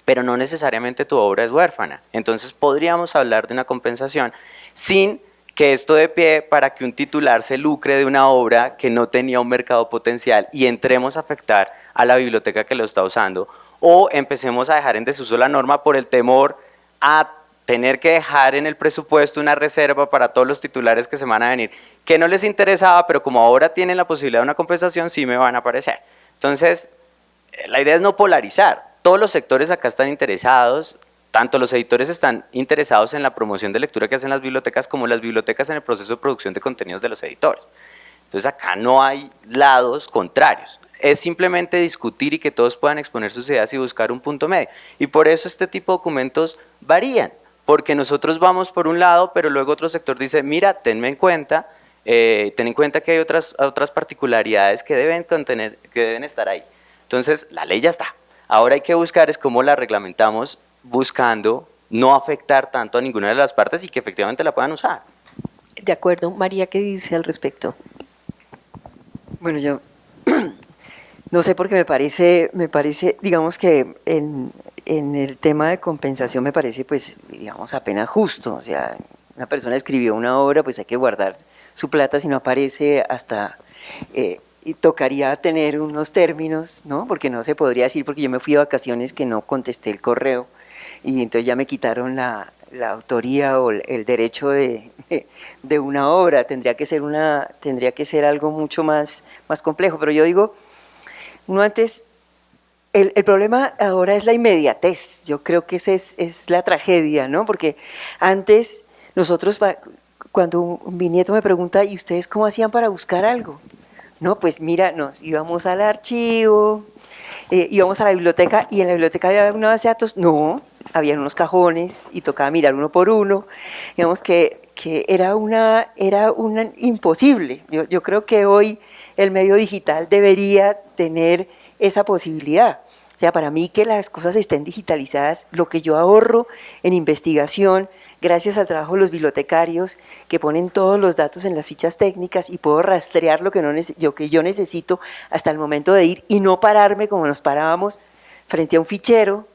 pero no necesariamente tu obra es huérfana. Entonces podríamos hablar de una compensación sin que esto dé pie para que un titular se lucre de una obra que no tenía un mercado potencial y entremos a afectar a la biblioteca que lo está usando, o empecemos a dejar en desuso la norma por el temor a tener que dejar en el presupuesto una reserva para todos los titulares que se van a venir, que no les interesaba, pero como ahora tienen la posibilidad de una compensación, sí me van a aparecer. Entonces, la idea es no polarizar. Todos los sectores acá están interesados, tanto los editores están interesados en la promoción de lectura que hacen las bibliotecas, como las bibliotecas en el proceso de producción de contenidos de los editores. Entonces acá no hay lados contrarios. Es simplemente discutir y que todos puedan exponer sus ideas y buscar un punto medio. Y por eso este tipo de documentos varían, porque nosotros vamos por un lado, pero luego otro sector dice, mira, ten en cuenta que hay otras particularidades que deben estar ahí. Entonces, la ley ya está. Ahora hay que buscar es cómo la reglamentamos, buscando no afectar tanto a ninguna de las partes y que efectivamente la puedan usar. De acuerdo. María, ¿qué dice al respecto? Bueno, yo no sé, porque me parece, digamos que en el tema de compensación me parece, pues, digamos, apenas justo. O sea, una persona escribió una obra, pues hay que guardar su plata, si no aparece hasta, y tocaría tener unos términos, ¿no? Porque no se podría decir, porque yo me fui de vacaciones que no contesté el correo, y entonces ya me quitaron la autoría o el derecho de una obra. Tendría que ser algo mucho más complejo, pero yo digo, uno antes, el problema ahora es la inmediatez. Yo creo que esa es la tragedia, ¿no? Porque antes nosotros, cuando mi nieto me pregunta, ¿y ustedes cómo hacían para buscar algo? No, pues mira, nos íbamos al archivo, íbamos a la biblioteca, y en la biblioteca había una base de datos. No, habían unos cajones y tocaba mirar uno por uno. Digamos que era una imposible. Yo creo que hoy el medio digital debería tener esa posibilidad. O sea, para mí que las cosas estén digitalizadas, lo que yo ahorro en investigación, gracias al trabajo de los bibliotecarios que ponen todos los datos en las fichas técnicas, y puedo rastrear lo que yo necesito hasta el momento de ir y no pararme como nos parábamos frente a un fichero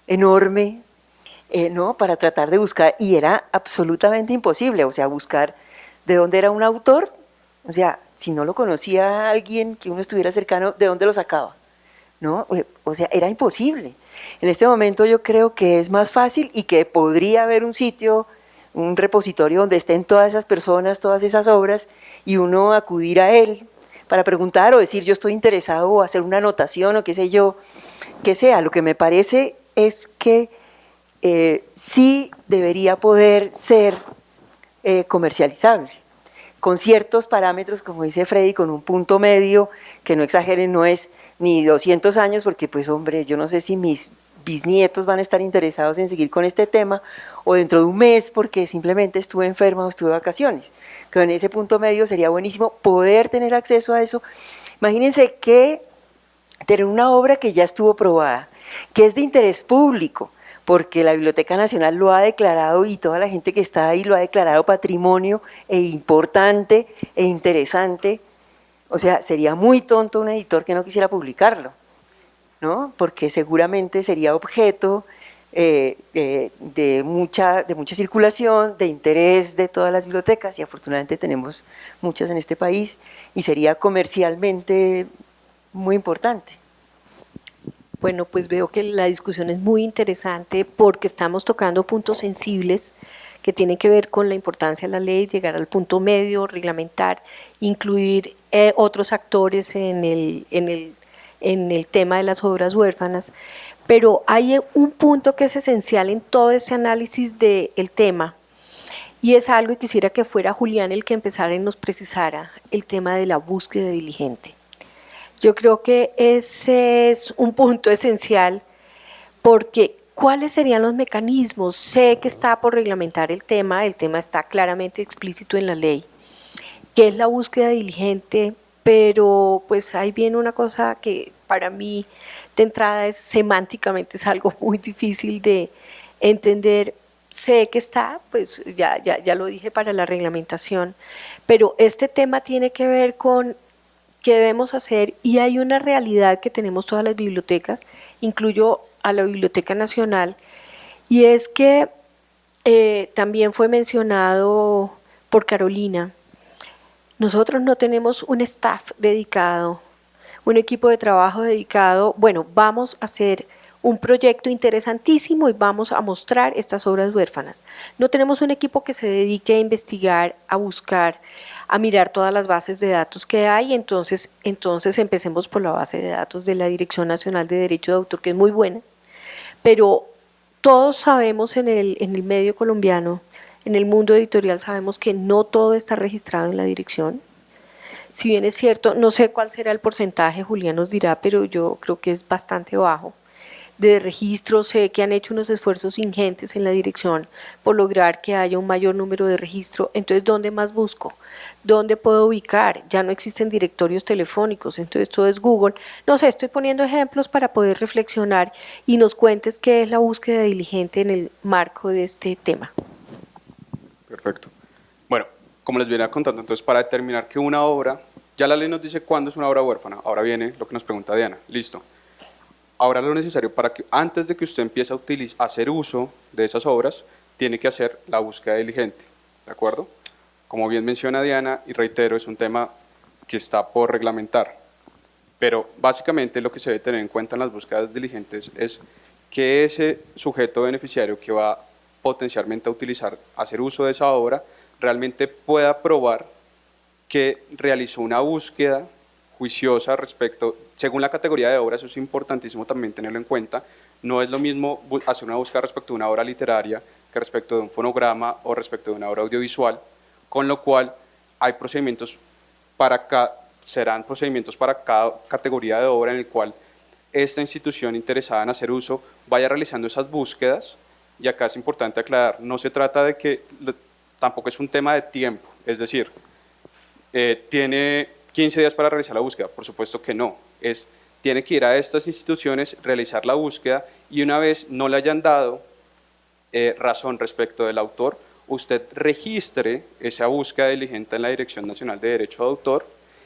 enorme, ¿no? Para tratar de buscar, y era absolutamente imposible. O sea, buscar de dónde era un autor, o sea, si no lo conocía alguien que uno estuviera cercano, ¿de dónde lo sacaba? ¿No? O sea, era imposible. En este momento yo creo que es más fácil, y que podría haber un sitio, un repositorio donde estén todas esas personas, todas esas obras, y uno acudir a él para preguntar o decir yo estoy interesado o hacer una anotación o qué sé yo, que sea. Lo que me parece es que sí debería poder ser comercializable, con ciertos parámetros, como dice Freddy, con un punto medio, que no exageren, no es ni 200 años, porque pues hombre, yo no sé si mis bisnietos van a estar interesados en seguir con este tema, o dentro de un mes, porque simplemente estuve enferma o estuve de vacaciones. Que en ese punto medio sería buenísimo poder tener acceso a eso. Imagínense que tener una obra que ya estuvo probada, que es de interés público, porque la Biblioteca Nacional lo ha declarado y toda la gente que está ahí lo ha declarado patrimonio e importante e interesante. O sea, sería muy tonto un editor que no quisiera publicarlo, ¿no? Porque seguramente sería objeto de mucha circulación, de interés de todas las bibliotecas, y afortunadamente tenemos muchas en este país, y sería comercialmente muy importante. Bueno, pues veo que la discusión es muy interesante porque estamos tocando puntos sensibles que tienen que ver con la importancia de la ley, llegar al punto medio, reglamentar, incluir otros actores en el tema de las obras huérfanas, pero hay un punto que es esencial en todo ese análisis del tema, y es algo, y quisiera que fuera Julián el que empezara y nos precisara, el tema de la búsqueda diligente. Yo creo que ese es un punto esencial, porque ¿cuáles serían los mecanismos? Sé que está por reglamentar el tema está claramente explícito en la ley, que es la búsqueda diligente, pero pues ahí viene una cosa que para mí de entrada es semánticamente es algo muy difícil de entender. Sé que está, pues ya lo dije para la reglamentación, pero este tema tiene que ver con qué debemos hacer, y hay una realidad que tenemos todas las bibliotecas, incluyo a la Biblioteca Nacional, y es que también fue mencionado por Carolina, nosotros no tenemos un staff dedicado, un equipo de trabajo dedicado. Bueno, vamos a hacer un proyecto interesantísimo y vamos a mostrar estas obras huérfanas. No tenemos un equipo que se dedique a investigar, a buscar, a mirar todas las bases de datos que hay. Entonces empecemos por la base de datos de la Dirección Nacional de Derecho de Autor, que es muy buena, pero todos sabemos en el medio colombiano, en el mundo editorial, sabemos que no todo está registrado en la dirección. Si bien es cierto, no sé cuál será el porcentaje, Julián nos dirá, pero yo creo que es bastante bajo de registro. Sé que han hecho unos esfuerzos ingentes en la dirección por lograr que haya un mayor número de registro. Entonces, ¿dónde más busco? ¿Dónde puedo ubicar? Ya no existen directorios telefónicos, entonces todo es Google. No sé, estoy poniendo ejemplos para poder reflexionar y nos cuentes qué es la búsqueda diligente en el marco de este tema. Perfecto. Bueno, como les venía contando, entonces para determinar que una obra, ya la ley nos dice cuándo es una obra huérfana, ahora viene lo que nos pregunta Diana, listo. Ahora lo necesario para que antes de que usted empiece a hacer uso de esas obras, tiene que hacer la búsqueda diligente, ¿de acuerdo? Como bien menciona Diana, y reitero, es un tema que está por reglamentar, pero básicamente lo que se debe tener en cuenta en las búsquedas diligentes es que ese sujeto beneficiario que va potencialmente a hacer uso de esa obra, realmente pueda probar que realizó una búsqueda juiciosa respecto, según la categoría de obra. Eso es importantísimo también tenerlo en cuenta. No es lo mismo hacer una búsqueda respecto de una obra literaria que respecto de un fonograma o respecto de una obra audiovisual, con lo cual hay procedimientos serán procedimientos para cada categoría de obra en el cual esta institución interesada en hacer uso vaya realizando esas búsquedas. Y acá es importante aclarar, no se trata de que, tampoco es un tema de tiempo, es decir, tiene 15 días para realizar la búsqueda, por supuesto que no, tiene que ir a estas instituciones, realizar la búsqueda, y una vez no le hayan dado razón respecto del autor, usted registre esa búsqueda diligente en la Dirección Nacional de Derecho de Autor,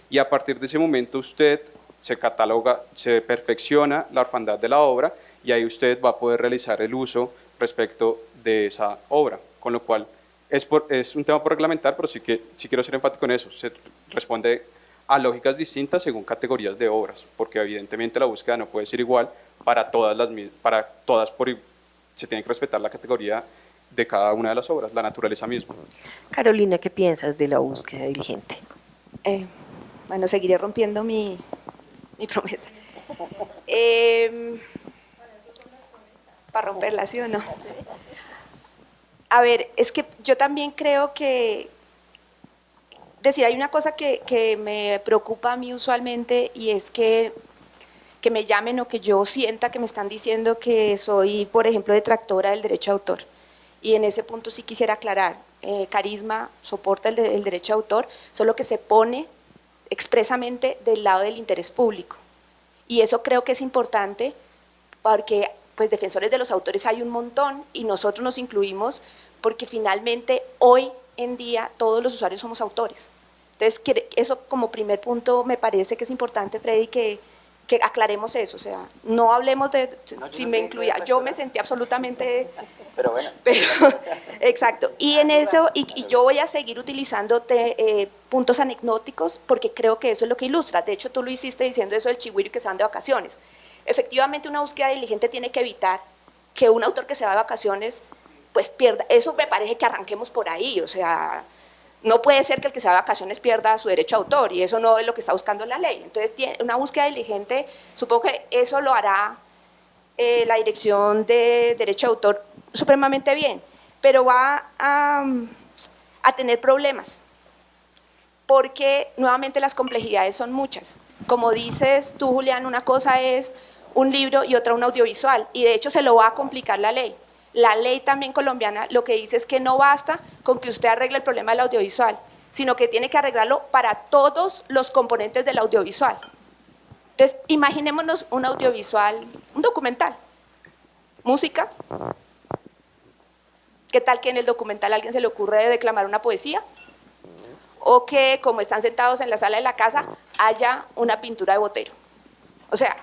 y a partir de ese momento usted se cataloga, se perfecciona la orfandad de la obra, y ahí usted va a poder realizar el uso respecto de esa obra, con lo cual es un tema por reglamentar, pero sí quiero ser enfático en eso. Se responde a lógicas distintas según categorías de obras, porque evidentemente la búsqueda no puede ser igual para todas, se tiene que respetar la categoría de cada una de las obras, la naturaleza misma. Carolina, ¿qué piensas de la búsqueda diligente? Bueno, seguiré rompiendo mi promesa. Para romperla, ¿sí o no? A ver, es que yo también creo que, decir, hay una cosa que me preocupa a mí usualmente y es que me llamen o que yo sienta que me están diciendo que soy, por ejemplo, detractora del derecho de autor. Y en ese punto sí quisiera aclarar, Carisma soporta el derecho de autor, solo que se pone expresamente del lado del interés público. Y eso creo que es importante porque pues defensores de los autores hay un montón y nosotros nos incluimos porque finalmente hoy en día todos los usuarios somos autores. Entonces eso como primer punto me parece que es importante, Freddy, que aclaremos eso, o sea, no hablemos de si me incluía, yo me sentí absolutamente, Pero bueno. Exacto, y en eso, y yo voy a seguir utilizando puntos anecdóticos porque creo que eso es lo que ilustra. De hecho, tú lo hiciste diciendo eso del chigüiro que se van de vacaciones. Efectivamente, una búsqueda diligente tiene que evitar que un autor que se va de vacaciones pues pierda, eso me parece que arranquemos por ahí, o sea, no puede ser que el que se va de vacaciones pierda su derecho a autor y eso no es lo que está buscando la ley. Entonces, una búsqueda diligente, supongo que eso lo hará la Dirección de Derecho de Autor supremamente bien, pero va a tener problemas porque nuevamente las complejidades son muchas. Como dices tú, Julián, una cosa es un libro y otra un audiovisual y de hecho se lo va a complicar la ley. La ley también colombiana lo que dice es que no basta con que usted arregle el problema del audiovisual, sino que tiene que arreglarlo para todos los componentes del audiovisual. Entonces, imaginémonos un audiovisual, un documental, música. ¿Qué tal que en el documental a alguien se le ocurre declamar una poesía? O que, como están sentados en la sala de la casa, haya una pintura de Botero. O sea,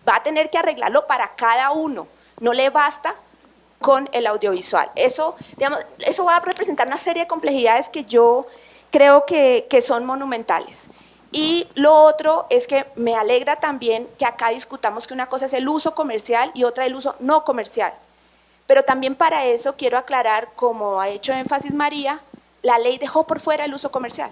va a tener que arreglarlo para cada uno, no le basta con el audiovisual. Eso, digamos, eso va a representar una serie de complejidades que yo creo que son monumentales. Y lo otro es que me alegra también que acá discutamos que una cosa es el uso comercial y otra el uso no comercial. Pero también para eso quiero aclarar, como ha hecho énfasis María, la ley dejó por fuera el uso comercial.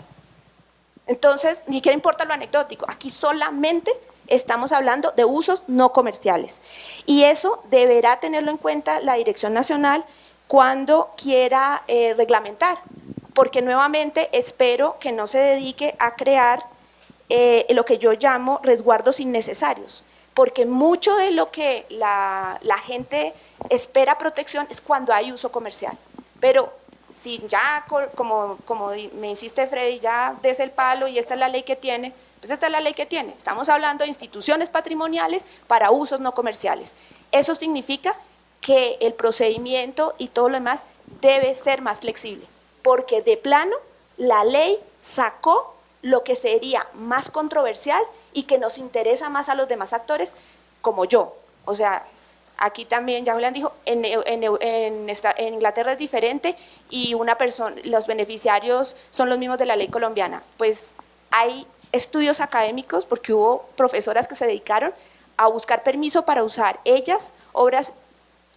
Entonces, ni siquiera importa lo anecdótico, aquí solamente estamos hablando de usos no comerciales. Y eso deberá tenerlo en cuenta la Dirección Nacional cuando quiera reglamentar, porque nuevamente espero que no se dedique a crear lo que yo llamo resguardos innecesarios, porque mucho de lo que la gente espera protección es cuando hay uso comercial. Pero si ya, como me insiste Freddy, ya des el palo y esta es la ley que tiene, pues esta es la ley que tiene. Estamos hablando de instituciones patrimoniales para usos no comerciales. Eso significa que el procedimiento y todo lo demás debe ser más flexible, porque de plano la ley sacó lo que sería más controversial y que nos interesa más a los demás actores como yo. O sea, aquí también, ya Julián dijo, en Inglaterra es diferente y los beneficiarios son los mismos de la ley colombiana. Pues hay estudios académicos porque hubo profesoras que se dedicaron a buscar permiso para usar ellas obras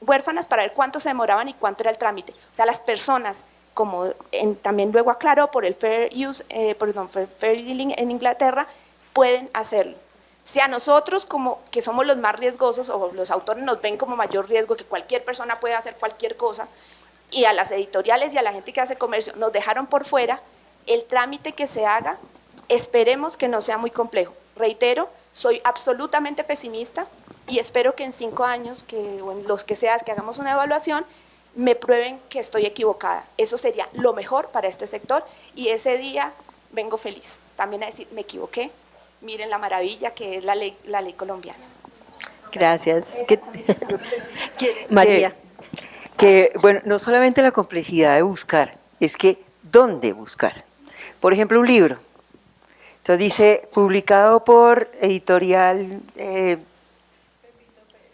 huérfanas para ver cuánto se demoraban y cuánto era el trámite. O sea, las personas, como también luego aclaró por el Fair Dealing en Inglaterra, pueden hacerlo. Si a nosotros, como que somos los más riesgosos, o los autores nos ven como mayor riesgo, que cualquier persona puede hacer cualquier cosa, y a las editoriales y a la gente que hace comercio nos dejaron por fuera, el trámite que se haga, esperemos que no sea muy complejo. Reitero, soy absolutamente pesimista y espero que en 5 años, o en los que sea, que hagamos una evaluación, me prueben que estoy equivocada. Eso sería lo mejor para este sector y ese día vengo feliz. También a decir, me equivoqué, miren la maravilla que es la ley colombiana. Gracias. María. Bueno, no solamente la complejidad de buscar, es que ¿dónde buscar? Por ejemplo, un libro. Entonces dice, publicado por editorial,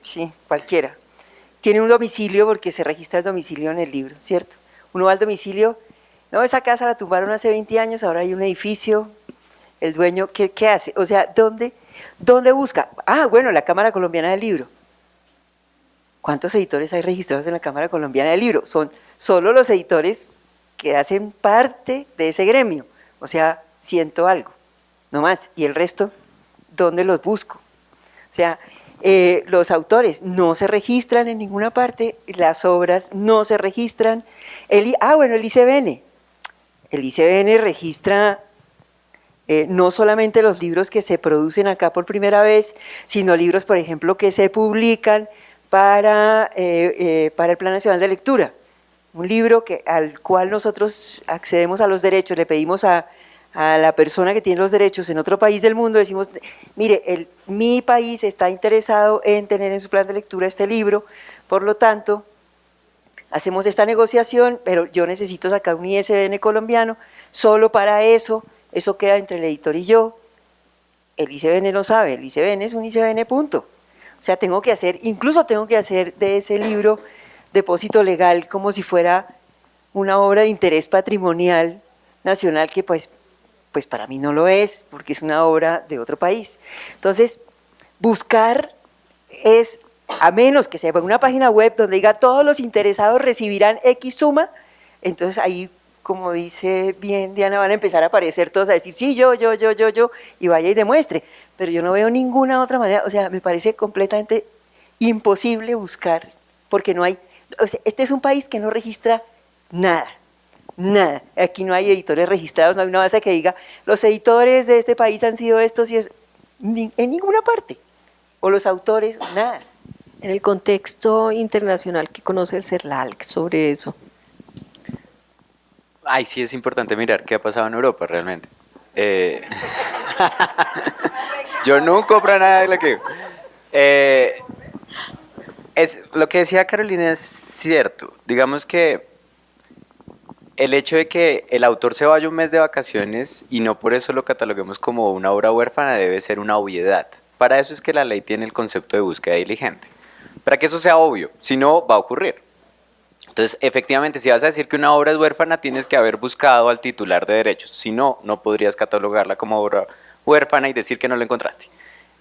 sí, cualquiera. Tiene un domicilio porque se registra el domicilio en el libro, ¿cierto? Uno va al domicilio, no, esa casa la tumbaron hace 20 años, ahora hay un edificio, el dueño, ¿qué hace? O sea, ¿dónde busca? Ah, bueno, la Cámara Colombiana del Libro. ¿Cuántos editores hay registrados en la Cámara Colombiana del Libro? Son solo los editores que hacen parte de ese gremio, o sea, 100 algo, no más. ¿Y el resto? ¿Dónde los busco? O sea, los autores no se registran en ninguna parte, las obras no se registran. El ICBN. El ICBN registra no solamente los libros que se producen acá por primera vez, sino libros, por ejemplo, que se publican para el Plan Nacional de Lectura. Un libro al cual nosotros accedemos a los derechos, le pedimos a la persona que tiene los derechos en otro país del mundo, decimos, mire, mi país está interesado en tener en su plan de lectura este libro, por lo tanto, hacemos esta negociación, pero yo necesito sacar un ISBN colombiano, solo para eso queda entre el editor y yo. El ISBN no sabe, el ISBN es un ISBN punto. O sea, incluso tengo que hacer de ese libro depósito legal como si fuera una obra de interés patrimonial nacional que pues para mí no lo es, porque es una obra de otro país. Entonces, buscar es, a menos que sea una página web donde diga todos los interesados recibirán X suma, entonces ahí, como dice bien Diana, van a empezar a aparecer todos a decir, sí, yo, y vaya y demuestre. Pero yo no veo ninguna otra manera, o sea, me parece completamente imposible buscar, porque no hay, o sea, este es un país que no registra nada. Nada, aquí no hay editores registrados, no hay una base que diga los editores de este país han sido estos y es en ninguna parte, o los autores, nada. En el contexto internacional, ¿qué conoce el CERLALC sobre eso? Ay, sí es importante mirar qué ha pasado en Europa realmente. Yo no compro nada de lo que... lo que decía Carolina es cierto, digamos que el hecho de que el autor se vaya un mes de vacaciones y no por eso lo cataloguemos como una obra huérfana debe ser una obviedad. Para eso es que la ley tiene el concepto de búsqueda diligente. Para que eso sea obvio, si no va a ocurrir. Entonces, efectivamente, si vas a decir que una obra es huérfana, tienes que haber buscado al titular de derechos. Si no, no podrías catalogarla como obra huérfana y decir que no la encontraste.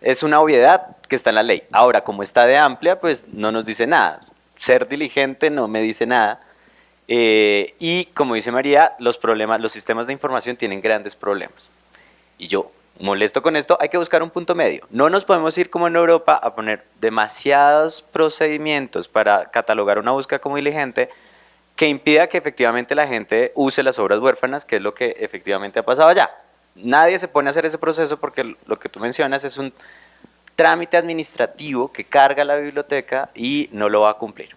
Es una obviedad que está en la ley. Ahora, como está de amplia, pues no nos dice nada. Ser diligente no me dice nada. Y como dice María, los sistemas de información tienen grandes problemas. Y yo, molesto con esto, hay que buscar un punto medio. No nos podemos ir como en Europa a poner demasiados procedimientos para catalogar una búsqueda como diligente que impida que efectivamente la gente use las obras huérfanas, que es lo que efectivamente ha pasado allá. Nadie se pone a hacer ese proceso porque lo que tú mencionas es un trámite administrativo que carga la biblioteca y no lo va a cumplir.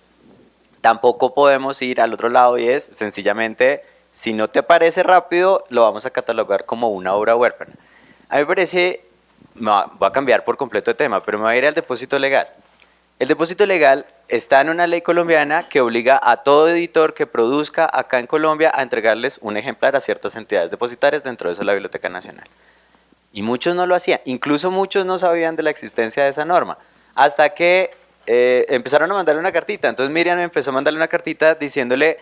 Tampoco podemos ir al otro lado y es sencillamente, si no te parece rápido, lo vamos a catalogar como una obra huérfana. A mí me parece, voy a cambiar por completo de tema, pero me voy a ir al depósito legal. El depósito legal está en una ley colombiana que obliga a todo editor que produzca acá en Colombia a entregarles un ejemplar a ciertas entidades depositarias, dentro de eso la Biblioteca Nacional. Y muchos no lo hacían, incluso muchos no sabían de la existencia de esa norma, hasta que empezaron a mandarle una cartita. Entonces Miriam empezó a mandarle una cartita diciéndole,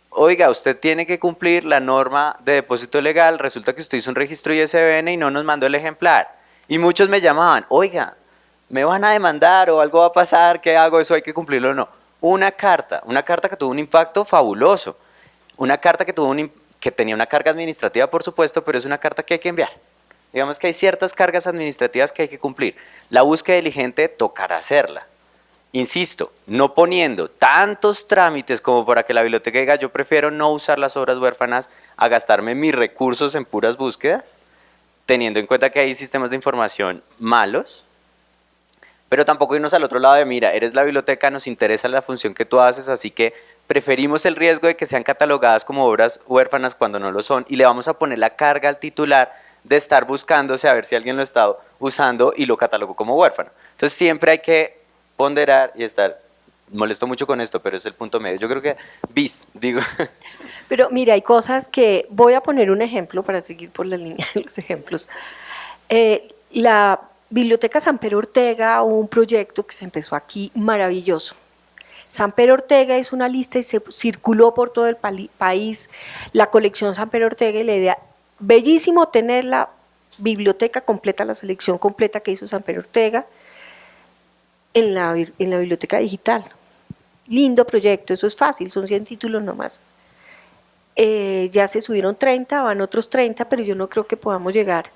oiga, usted tiene que cumplir la norma de depósito legal, resulta que usted hizo un registro ISBN y no nos mandó el ejemplar. Y muchos me llamaban, oiga, me van a demandar o algo va a pasar, ¿qué hago? Eso hay que cumplirlo o no. Una carta que tuvo un impacto fabuloso, una carta que tenía una carga administrativa, por supuesto, pero es una carta que hay que enviar. Digamos que hay ciertas cargas administrativas que hay que cumplir. La búsqueda diligente tocará hacerla. Insisto, no poniendo tantos trámites como para que la biblioteca diga, yo prefiero no usar las obras huérfanas a gastarme mis recursos en puras búsquedas, teniendo en cuenta que hay sistemas de información malos, pero tampoco irnos al otro lado de, mira, eres la biblioteca, nos interesa la función que tú haces, así que preferimos el riesgo de que sean catalogadas como obras huérfanas cuando no lo son, y le vamos a poner la carga al titular de estar buscándose a ver si alguien lo está usando y lo catalogó como huérfano. Entonces siempre hay que ponderar y estar, molesto mucho con esto, pero es el punto medio. Yo creo que digo. Pero mira, hay cosas que, voy a poner un ejemplo para seguir por la línea de los ejemplos. La Biblioteca Samper Ortega, un proyecto que se empezó aquí maravilloso. Samper Ortega hizo una lista y se circuló por todo el país la colección Samper Ortega y la idea, bellísimo tener la biblioteca completa, la selección completa que hizo Samper Ortega. en la biblioteca digital. Lindo proyecto, eso es fácil, son 100 títulos nomás. Ya se subieron 30, van otros 30, pero yo no creo que podamos llegar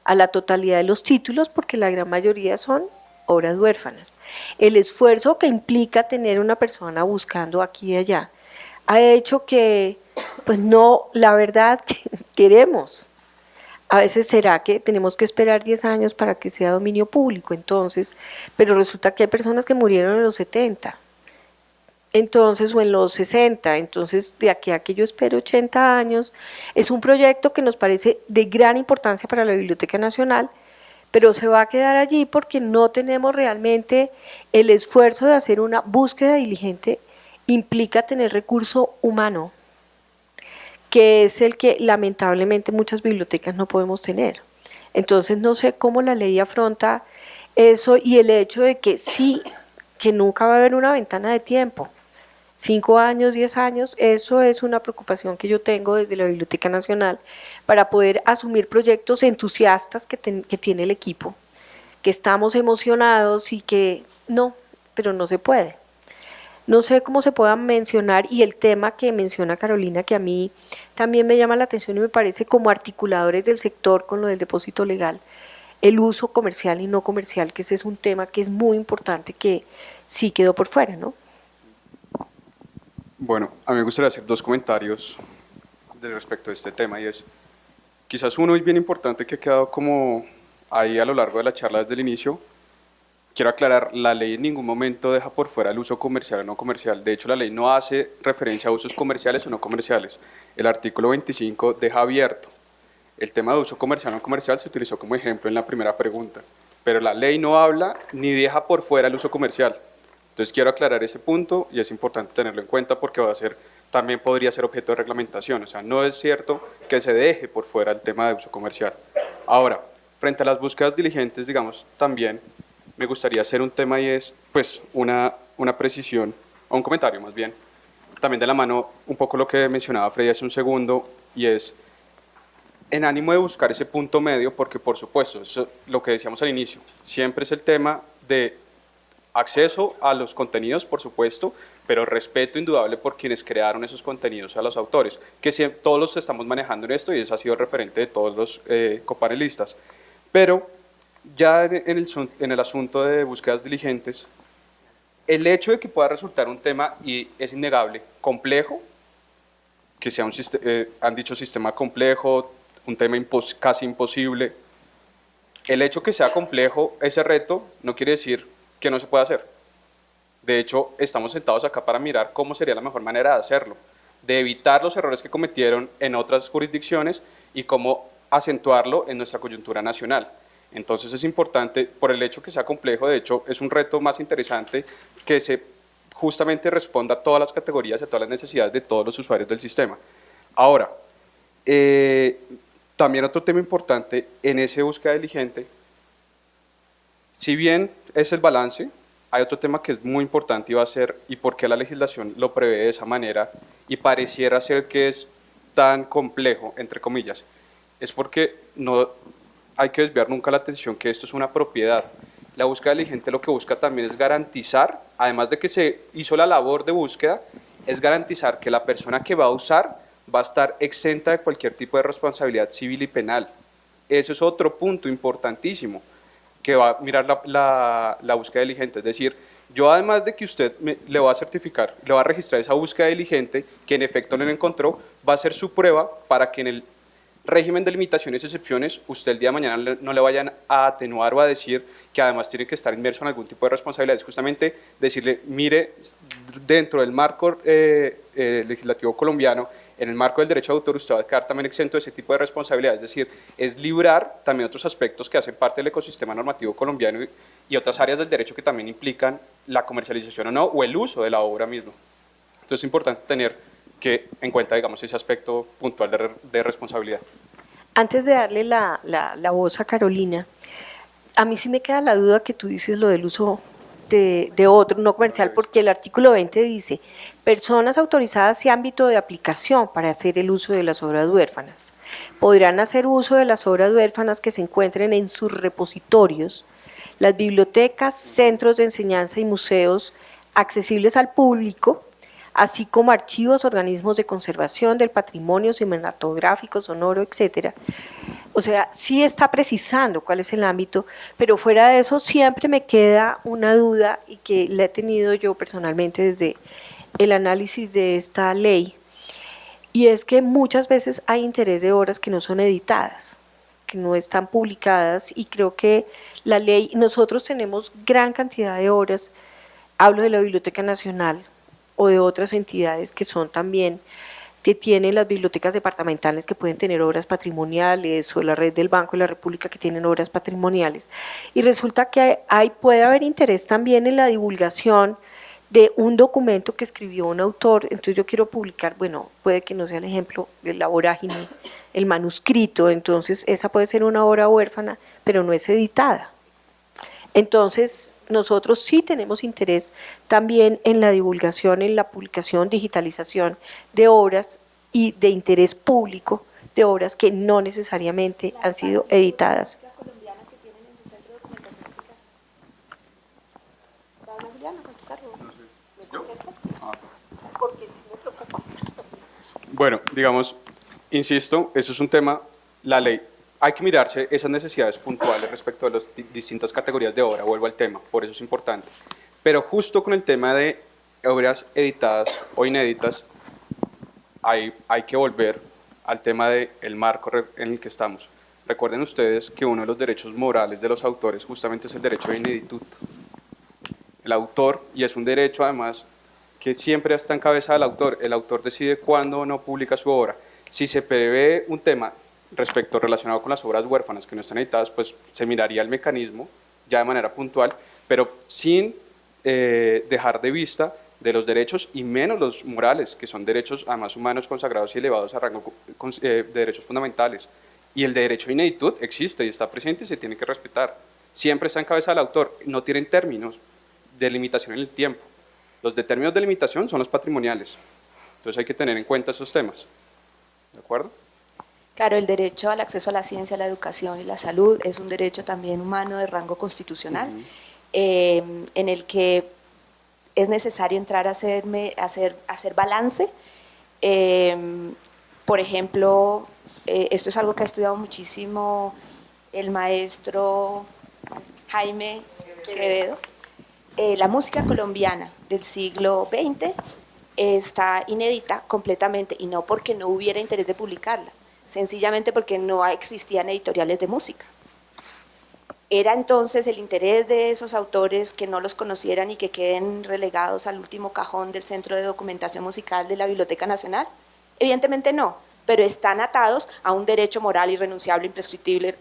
a la totalidad de los títulos porque la gran mayoría son obras huérfanas. El esfuerzo que implica tener una persona buscando aquí y allá ha hecho que, pues no, la verdad, queremos. A veces será que tenemos que esperar 10 años para que sea dominio público, entonces, pero resulta que hay personas que murieron en los 70, entonces, o en los 60, entonces de aquí a que yo espero 80 años, es un proyecto que nos parece de gran importancia para la Biblioteca Nacional, pero se va a quedar allí porque no tenemos realmente el esfuerzo de hacer una búsqueda diligente, implica tener recurso humano, que es el que lamentablemente muchas bibliotecas no podemos tener. Entonces no sé cómo la ley afronta eso y el hecho de que sí, que nunca va a haber una ventana de tiempo. 5 años, 10 años, eso es una preocupación que yo tengo desde la Biblioteca Nacional para poder asumir proyectos entusiastas que tiene el equipo, que estamos emocionados y que no, pero no se puede. No sé cómo se pueda mencionar y el tema que menciona Carolina, que a mí también me llama la atención y me parece como articuladores del sector con lo del depósito legal, el uso comercial y no comercial, que ese es un tema que es muy importante, que sí quedó por fuera, ¿no? Bueno, a mí me gustaría hacer 2 comentarios respecto a este tema y es, quizás uno y bien importante que ha quedado como ahí a lo largo de la charla desde el inicio. Quiero aclarar, la ley en ningún momento deja por fuera el uso comercial o no comercial. De hecho, la ley no hace referencia a usos comerciales o no comerciales. El artículo 25 deja abierto. El tema de uso comercial o no comercial se utilizó como ejemplo en la primera pregunta, pero la ley no habla ni deja por fuera el uso comercial. Entonces quiero aclarar ese punto y es importante tenerlo en cuenta porque también podría ser objeto de reglamentación. O sea, no es cierto que se deje por fuera el tema de uso comercial. Ahora, frente a las búsquedas diligentes, digamos, también me gustaría hacer un tema y es pues una precisión, o un comentario más bien, también de la mano un poco lo que mencionaba Freddy hace un segundo, y es en ánimo de buscar ese punto medio, porque por supuesto, eso, lo que decíamos al inicio, siempre es el tema de acceso a los contenidos, por supuesto, pero respeto indudable por quienes crearon esos contenidos a los autores, que todos los estamos manejando en esto y ese ha sido el referente de todos los copanelistas. Pero ya en el asunto de búsquedas diligentes, el hecho de que pueda resultar un tema, y es innegable, complejo, que sea han dicho sistema complejo, un tema casi imposible, el hecho que sea complejo, ese reto, no quiere decir que no se puede hacer. De hecho, estamos sentados acá para mirar cómo sería la mejor manera de hacerlo, de evitar los errores que cometieron en otras jurisdicciones y cómo acentuarlo en nuestra coyuntura nacional. Entonces es importante, por el hecho que sea complejo, de hecho es un reto más interesante que se justamente responda a todas las categorías y a todas las necesidades de todos los usuarios del sistema. Ahora, también otro tema importante en esa búsqueda diligente, si bien es el balance, hay otro tema que es muy importante y va a ser, y por qué la legislación lo prevé de esa manera, y pareciera ser que es tan complejo, entre comillas, es porque no hay que desviar nunca la atención que esto es una propiedad. La búsqueda diligente lo que busca también es garantizar, además de que se hizo la labor de búsqueda, es garantizar que la persona que va a usar va a estar exenta de cualquier tipo de responsabilidad civil y penal. Ese es otro punto importantísimo que va a mirar la búsqueda diligente. Es decir, yo además de que usted le va a certificar, le va a registrar esa búsqueda diligente, que en efecto no la encontró, va a ser su prueba para que en el régimen de limitaciones y excepciones, usted el día de mañana no le vayan a atenuar o a decir que además tiene que estar inmerso en algún tipo de responsabilidad. Es justamente decirle, mire, dentro del marco legislativo colombiano, en el marco del derecho de autor, usted va a quedar también exento de ese tipo de responsabilidad. Es decir, es librar también otros aspectos que hacen parte del ecosistema normativo colombiano y otras áreas del derecho que también implican la comercialización o no, o el uso de la obra misma. Entonces es importante tener en cuenta, digamos, ese aspecto puntual de responsabilidad. Antes de darle la voz a Carolina, a mí sí me queda la duda que tú dices lo del uso de otro no comercial, porque el artículo 20 dice, personas autorizadas y ámbito de aplicación para hacer el uso de las obras huérfanas. Podrán hacer uso de las obras huérfanas que se encuentren en sus repositorios las bibliotecas, centros de enseñanza y museos accesibles al público, así como archivos, organismos de conservación del patrimonio cinematográfico, sonoro, etcétera. O sea, sí está precisando cuál es el ámbito, pero fuera de eso siempre me queda una duda y que la he tenido yo personalmente desde el análisis de esta ley, y es que muchas veces hay interés de obras que no son editadas, que no están publicadas, y creo que la ley, nosotros tenemos gran cantidad de obras, hablo de la Biblioteca Nacional o de otras entidades que son también, que tienen las bibliotecas departamentales que pueden tener obras patrimoniales, o la red del Banco de la República que tienen obras patrimoniales, y resulta que puede haber interés también en la divulgación de un documento que escribió un autor. Entonces yo quiero publicar, bueno, puede que no sea el ejemplo de la vorágine, el manuscrito, entonces esa puede ser una obra huérfana, pero no es editada. Entonces, nosotros sí tenemos interés también en la divulgación, en la publicación, digitalización de obras y de interés público, de obras que no necesariamente han sido editadas. Bueno, digamos, insisto, eso es un tema, la ley, hay que mirarse esas necesidades puntuales respecto a las distintas categorías de obra, vuelvo al tema, por eso es importante. Pero justo con el tema de obras editadas o inéditas, hay que volver al tema del marco en el que estamos. Recuerden ustedes que uno de los derechos morales de los autores justamente es el derecho de ineditud. El autor, y es un derecho además que siempre está en cabeza del autor, el autor decide cuándo o no publica su obra. Si se prevé un tema respecto relacionado con las obras huérfanas que no están editadas, pues se miraría el mecanismo ya de manera puntual, pero sin dejar de vista de los derechos, y menos los morales, que son derechos además humanos consagrados y elevados a rango de derechos fundamentales. Y el derecho a ineditud existe y está presente y se tiene que respetar. Siempre está en cabeza del autor, no tienen términos de limitación en el tiempo. Los de términos de limitación son los patrimoniales. Entonces hay que tener en cuenta esos temas. ¿De acuerdo? Claro, el derecho al acceso a la ciencia, a la educación y la salud es un derecho también humano de rango constitucional, en el que es necesario entrar a hacer balance. Por ejemplo, esto es algo que ha estudiado muchísimo el maestro Jaime Quevedo. La música colombiana del siglo XX está inédita completamente, y no porque no hubiera interés de publicarla, sencillamente porque no existían editoriales de música. Era entonces el interés de esos autores que no los conocieran y que queden relegados al último cajón del Centro de Documentación Musical de la Biblioteca Nacional. Evidentemente no, pero están atados a un derecho moral irrenunciable, imprescriptible.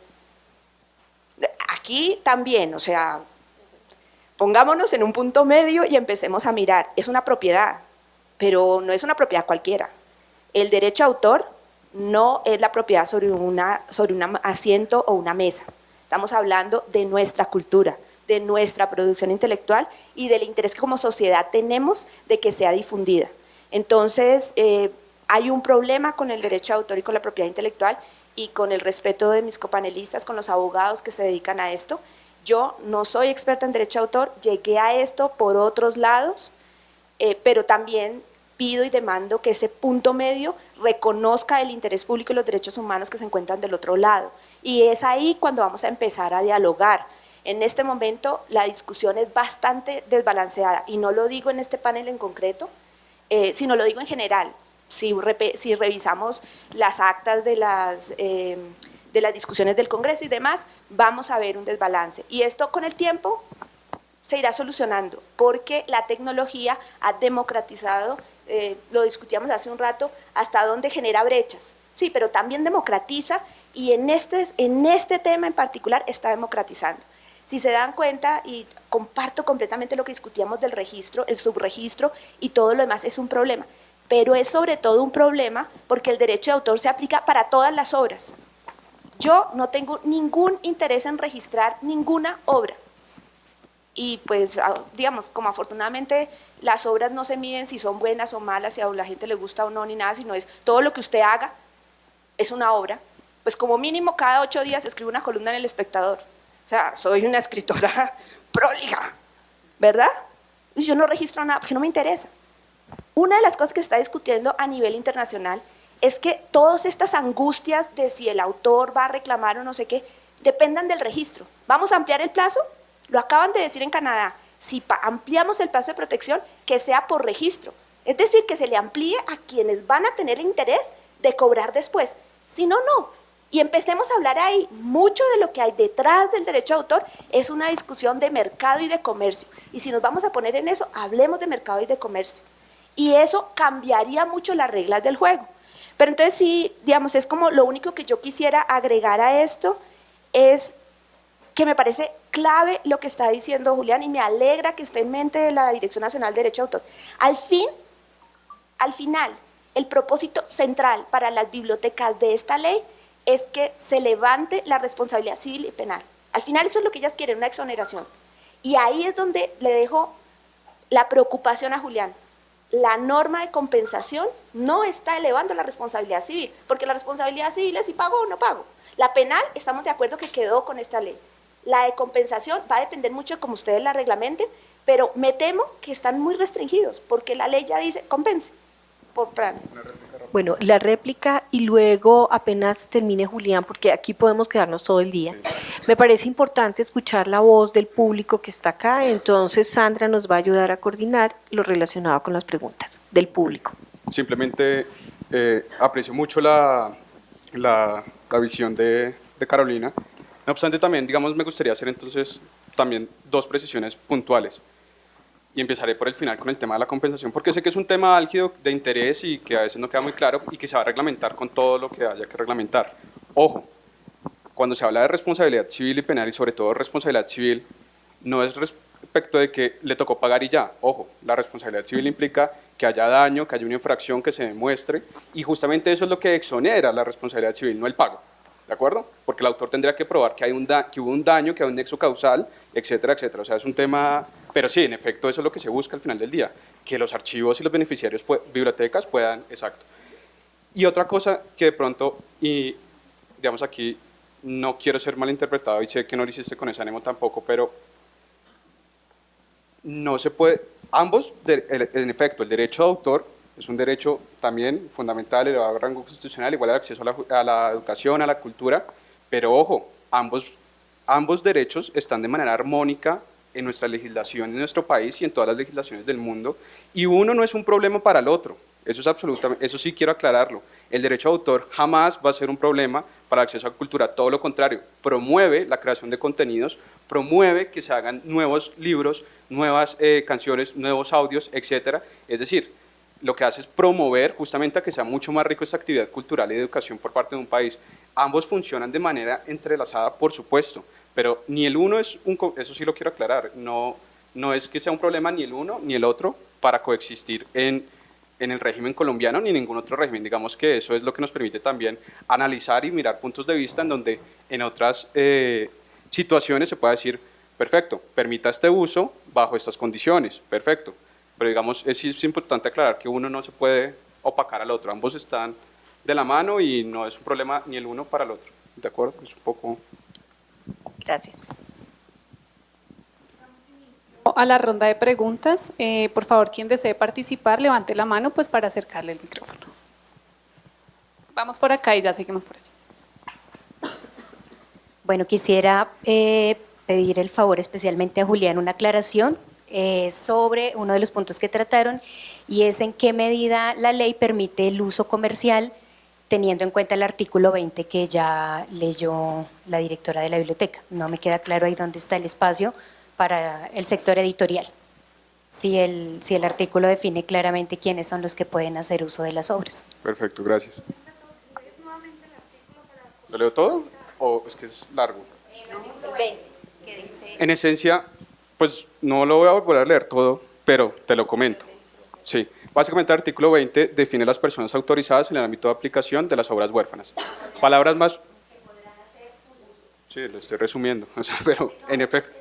Aquí también, o sea, pongámonos en un punto medio y empecemos a mirar. Es una propiedad, pero no es una propiedad cualquiera. El derecho a autor no es la propiedad sobre un asiento o una mesa. Estamos hablando de nuestra cultura, de nuestra producción intelectual y del interés que como sociedad tenemos de que sea difundida. Entonces, hay un problema con el derecho de autor y con la propiedad intelectual, y con el respeto de mis copanelistas, con los abogados que se dedican a esto. Yo no soy experta en derecho de autor, llegué a esto por otros lados, pero también pido y demando que ese punto medio reconozca el interés público y los derechos humanos que se encuentran del otro lado. Y es ahí cuando vamos a empezar a dialogar. En este momento la discusión es bastante desbalanceada, y no lo digo en este panel en concreto, sino lo digo en general. Si revisamos las actas de las discusiones del Congreso y demás, vamos a ver un desbalance. Y esto con el tiempo se irá solucionando, porque la tecnología ha democratizado, lo discutíamos hace un rato, hasta dónde genera brechas. Sí, pero también democratiza, y en este tema en particular está democratizando. Si se dan cuenta, y comparto completamente lo que discutíamos del registro, el subregistro y todo lo demás es un problema, pero es sobre todo un problema porque el derecho de autor se aplica para todas las obras. Yo no tengo ningún interés en registrar ninguna obra. Y pues, digamos, como afortunadamente las obras no se miden si son buenas o malas, si a la gente le gusta o no, ni nada, sino es todo lo que usted haga es una obra, pues como mínimo cada 8 días escribe una columna en El Espectador. O sea, soy una escritora prolija, ¿verdad? Y yo no registro nada porque no me interesa. Una de las cosas que se está discutiendo a nivel internacional es que todas estas angustias de si el autor va a reclamar o no sé qué, dependan del registro. ¿Vamos a ampliar el plazo? Lo acaban de decir en Canadá. Si ampliamos el plazo de protección, que sea por registro. Es decir, que se le amplíe a quienes van a tener interés de cobrar después. Si no, no. Y empecemos a hablar ahí. Mucho de lo que hay detrás del derecho de autor es una discusión de mercado y de comercio. Y si nos vamos a poner en eso, hablemos de mercado y de comercio. Y eso cambiaría mucho las reglas del juego. Pero entonces sí, digamos, es como lo único que yo quisiera agregar a esto es que me parece clave lo que está diciendo Julián y me alegra que esté en mente de la Dirección Nacional de Derecho de Autor. Al final, el propósito central para las bibliotecas de esta ley es que se levante la responsabilidad civil y penal. Al final eso es lo que ellas quieren, una exoneración. Y ahí es donde le dejo la preocupación a Julián. La norma de compensación no está elevando la responsabilidad civil, porque la responsabilidad civil es si pago o no pago. La penal, estamos de acuerdo que quedó con esta ley. La de compensación va a depender mucho de cómo ustedes la reglamenten, pero me temo que están muy restringidos, porque la ley ya dice compense por plan. Bueno, la réplica y luego apenas termine Julián, porque aquí podemos quedarnos todo el día. Me parece importante escuchar la voz del público que está acá, entonces Sandra nos va a ayudar a coordinar lo relacionado con las preguntas del público. Simplemente aprecio mucho la visión de Carolina. No obstante, también, digamos, me gustaría hacer entonces también dos precisiones puntuales. Y empezaré por el final con el tema de la compensación, porque sé que es un tema álgido de interés y que a veces no queda muy claro y que se va a reglamentar con todo lo que haya que reglamentar. Ojo, cuando se habla de responsabilidad civil y penal, y sobre todo responsabilidad civil, no es respecto de que le tocó pagar y ya. Ojo, la responsabilidad civil implica que haya daño, que haya una infracción que se demuestre, y justamente eso es lo que exonera la responsabilidad civil, no el pago. ¿De acuerdo? Porque el autor tendría que probar que hubo un daño, que hay un nexo causal, etcétera, etcétera. O sea, es un tema... Pero sí, en efecto, eso es lo que se busca al final del día, que los archivos y los beneficiarios, bibliotecas puedan... Exacto. Y otra cosa que de pronto, y digamos aquí, no quiero ser malinterpretado y sé que no lo hiciste con ese ánimo tampoco, pero no se puede... Ambos, en efecto, el derecho de autor es un derecho también fundamental, elevado a rango constitucional, igual al acceso a la educación, a la cultura, pero ojo, ambos derechos están de manera armónica en nuestra legislación en nuestro país y en todas las legislaciones del mundo, y uno no es un problema para el otro, eso sí quiero aclararlo. El derecho de autor jamás va a ser un problema para el acceso a la cultura, todo lo contrario, promueve la creación de contenidos, promueve que se hagan nuevos libros, nuevas canciones, nuevos audios, etcétera. Es decir, lo que hace es promover justamente a que sea mucho más rico esta actividad cultural y de educación por parte de un país. Ambos funcionan de manera entrelazada, por supuesto, pero ni el uno es eso sí lo quiero aclarar, no es que sea un problema ni el uno ni el otro para coexistir en el régimen colombiano ni en ningún otro régimen. Digamos que eso es lo que nos permite también analizar y mirar puntos de vista en donde en otras situaciones se puede decir, perfecto, permita este uso bajo estas condiciones, perfecto. Pero digamos, es importante aclarar que uno no se puede opacar al otro, ambos están de la mano y no es un problema ni el uno para el otro, ¿de acuerdo? Es un poco... Gracias. A la ronda de preguntas, por favor, quien desee participar, levante la mano pues para acercarle el micrófono. Vamos por acá y ya seguimos por allá. Bueno, quisiera pedir el favor especialmente a Julián una aclaración sobre uno de los puntos que trataron, y es en qué medida la ley permite el uso comercial teniendo en cuenta el artículo 20 que ya leyó la directora de la biblioteca. No me queda claro ahí dónde está el espacio para el sector editorial. Si el artículo define claramente quiénes son los que pueden hacer uso de las obras. Perfecto, gracias. ¿Lo leo todo o es que es largo? En esencia, pues no lo voy a volver a leer todo, pero te lo comento. Sí, básicamente el artículo 20 define las personas autorizadas en el ámbito de aplicación de las obras huérfanas. Palabras más... Sí, lo estoy resumiendo, o sea, pero en efecto...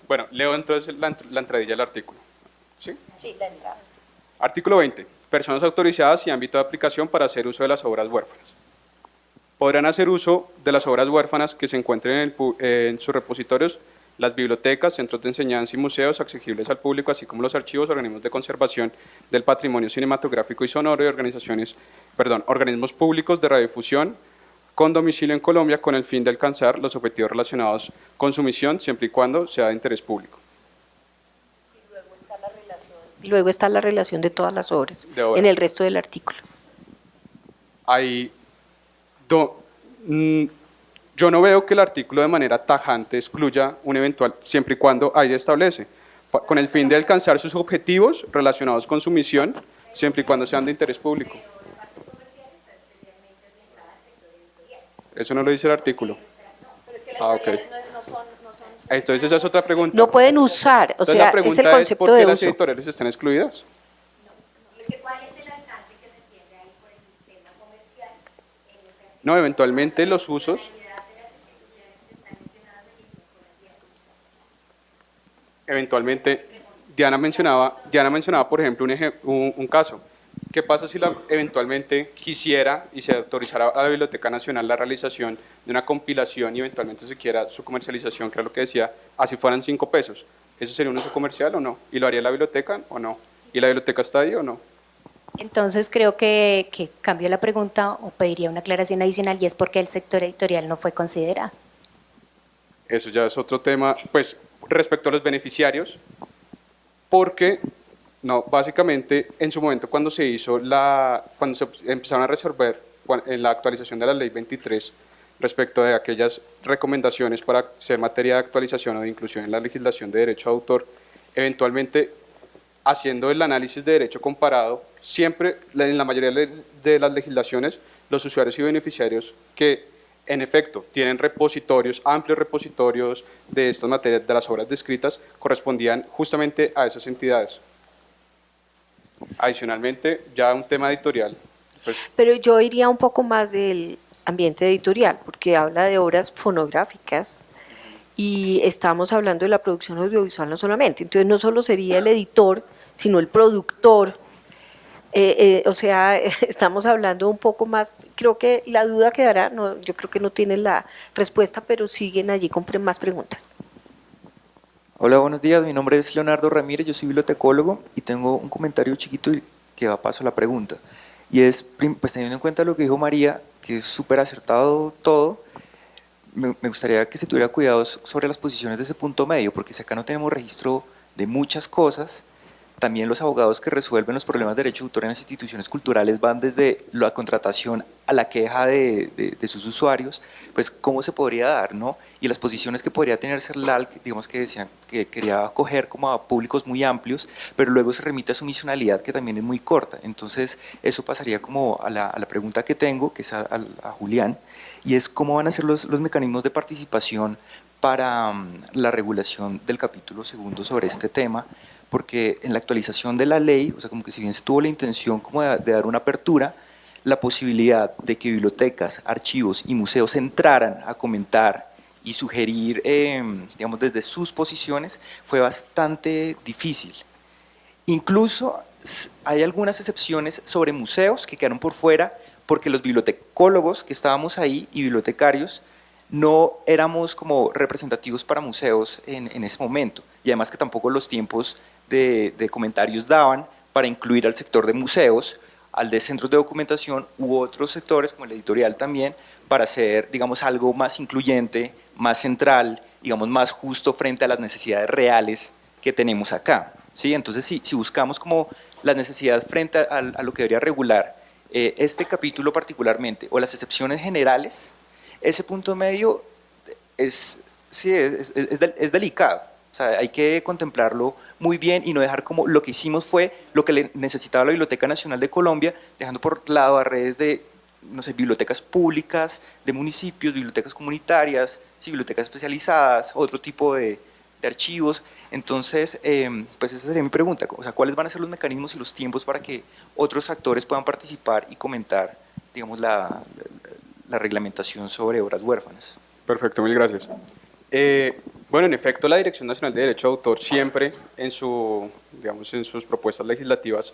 Bueno, leo entonces la entradilla del artículo. ¿Sí? Sí, la entrada. Sí. Artículo 20. Personas autorizadas y ámbito de aplicación para hacer uso de las obras huérfanas. Podrán hacer uso de las obras huérfanas que se encuentren en sus repositorios, las bibliotecas, centros de enseñanza y museos accesibles al público, así como los archivos, organismos de conservación del patrimonio cinematográfico y sonoro y organismos públicos de radiodifusión con domicilio en Colombia con el fin de alcanzar los objetivos relacionados con su misión, siempre y cuando sea de interés público. Y luego está la relación de todas las obras, De obras. en el resto del artículo. Yo no veo que el artículo de manera tajante excluya un eventual, siempre y cuando ahí establece, con el fin de alcanzar sus objetivos relacionados con su misión, siempre y cuando sean de interés público. Eso no lo dice el artículo. Ah, ok. Entonces esa es otra pregunta. No pueden usar, o Entonces, sea, la es el pregunta concepto ¿por qué de las uso. editoriales están excluidas? No, eventualmente los usos. Eventualmente, Diana mencionaba, por ejemplo, un caso. ¿Qué pasa si eventualmente quisiera y se autorizara a la Biblioteca Nacional la realización de una compilación y eventualmente se quiera su comercialización, que era lo que decía, así fueran 5 pesos? ¿Eso sería un uso comercial o no? ¿Y lo haría la biblioteca o no? ¿Y la biblioteca está ahí o no? Entonces creo que cambio la pregunta o pediría una aclaración adicional y es porque el sector editorial no fue considerado. Eso ya es otro tema, pues respecto a los beneficiarios, porque no, básicamente en su momento cuando se empezaron a resolver en la actualización de la ley 23 respecto de aquellas recomendaciones para ser materia de actualización o de inclusión en la legislación de derecho de autor, eventualmente haciendo el análisis de derecho comparado, siempre en la mayoría de las legislaciones, los usuarios y beneficiarios que en efecto tienen repositorios, amplios repositorios de estas materias, de las obras descritas, correspondían justamente a esas entidades. Adicionalmente, ya un tema editorial. Pues, Pero yo iría un poco más del ambiente editorial, porque habla de obras fonográficas y estamos hablando de la producción audiovisual no solamente. Entonces no solo sería el editor, sino el productor. O sea, estamos hablando un poco más, creo que la duda quedará, no, yo creo que no tienen la respuesta, pero siguen allí con más preguntas. Hola, buenos días. Mi nombre es Leonardo Ramírez, yo soy bibliotecólogo y tengo un comentario chiquito que va paso a la pregunta. Y es, pues teniendo en cuenta lo que dijo María, que es súper acertado todo, me gustaría que se tuviera cuidado sobre las posiciones de ese punto medio, porque si acá no tenemos registro de muchas cosas, también los abogados que resuelven los problemas de derecho de autor en las instituciones culturales van desde la contratación a la queja de sus usuarios, pues cómo se podría dar, ¿no? Y las posiciones que podría tener CERLAL, digamos que decían que quería acoger como a públicos muy amplios, pero luego se remite a su misionalidad que también es muy corta. Entonces eso pasaría como a la pregunta que tengo, que es a Julián, y es cómo van a ser los mecanismos de participación para la regulación del capítulo segundo sobre este tema, porque en la actualización de la ley, o sea, como que si bien se tuvo la intención como de dar una apertura, la posibilidad de que bibliotecas, archivos y museos entraran a comentar y sugerir, digamos, desde sus posiciones, fue bastante difícil. Incluso hay algunas excepciones sobre museos que quedaron por fuera, porque los bibliotecólogos que estábamos ahí y bibliotecarios no éramos como representativos para museos en ese momento, y además que tampoco los tiempos de comentarios daban para incluir al sector de museos, al de centros de documentación u otros sectores como el editorial también, para hacer, digamos, algo más incluyente, más central, digamos, más justo frente a las necesidades reales que tenemos acá, ¿sí? Entonces, si buscamos como las necesidades frente a lo que debería regular este capítulo particularmente, o las excepciones generales, ese punto medio es delicado. O sea, hay que contemplarlo muy bien y no dejar como lo que hicimos fue lo que le necesitaba la Biblioteca Nacional de Colombia, dejando por lado a redes de, no sé, bibliotecas públicas, de municipios, bibliotecas comunitarias, sí, bibliotecas especializadas, otro tipo de archivos. Entonces, pues esa sería mi pregunta, o sea, ¿cuáles van a ser los mecanismos y los tiempos para que otros actores puedan participar y comentar, digamos, la reglamentación sobre obras huérfanas? perfecto, mil gracias. Bueno, en efecto, la Dirección Nacional de Derecho de Autor siempre en sus propuestas legislativas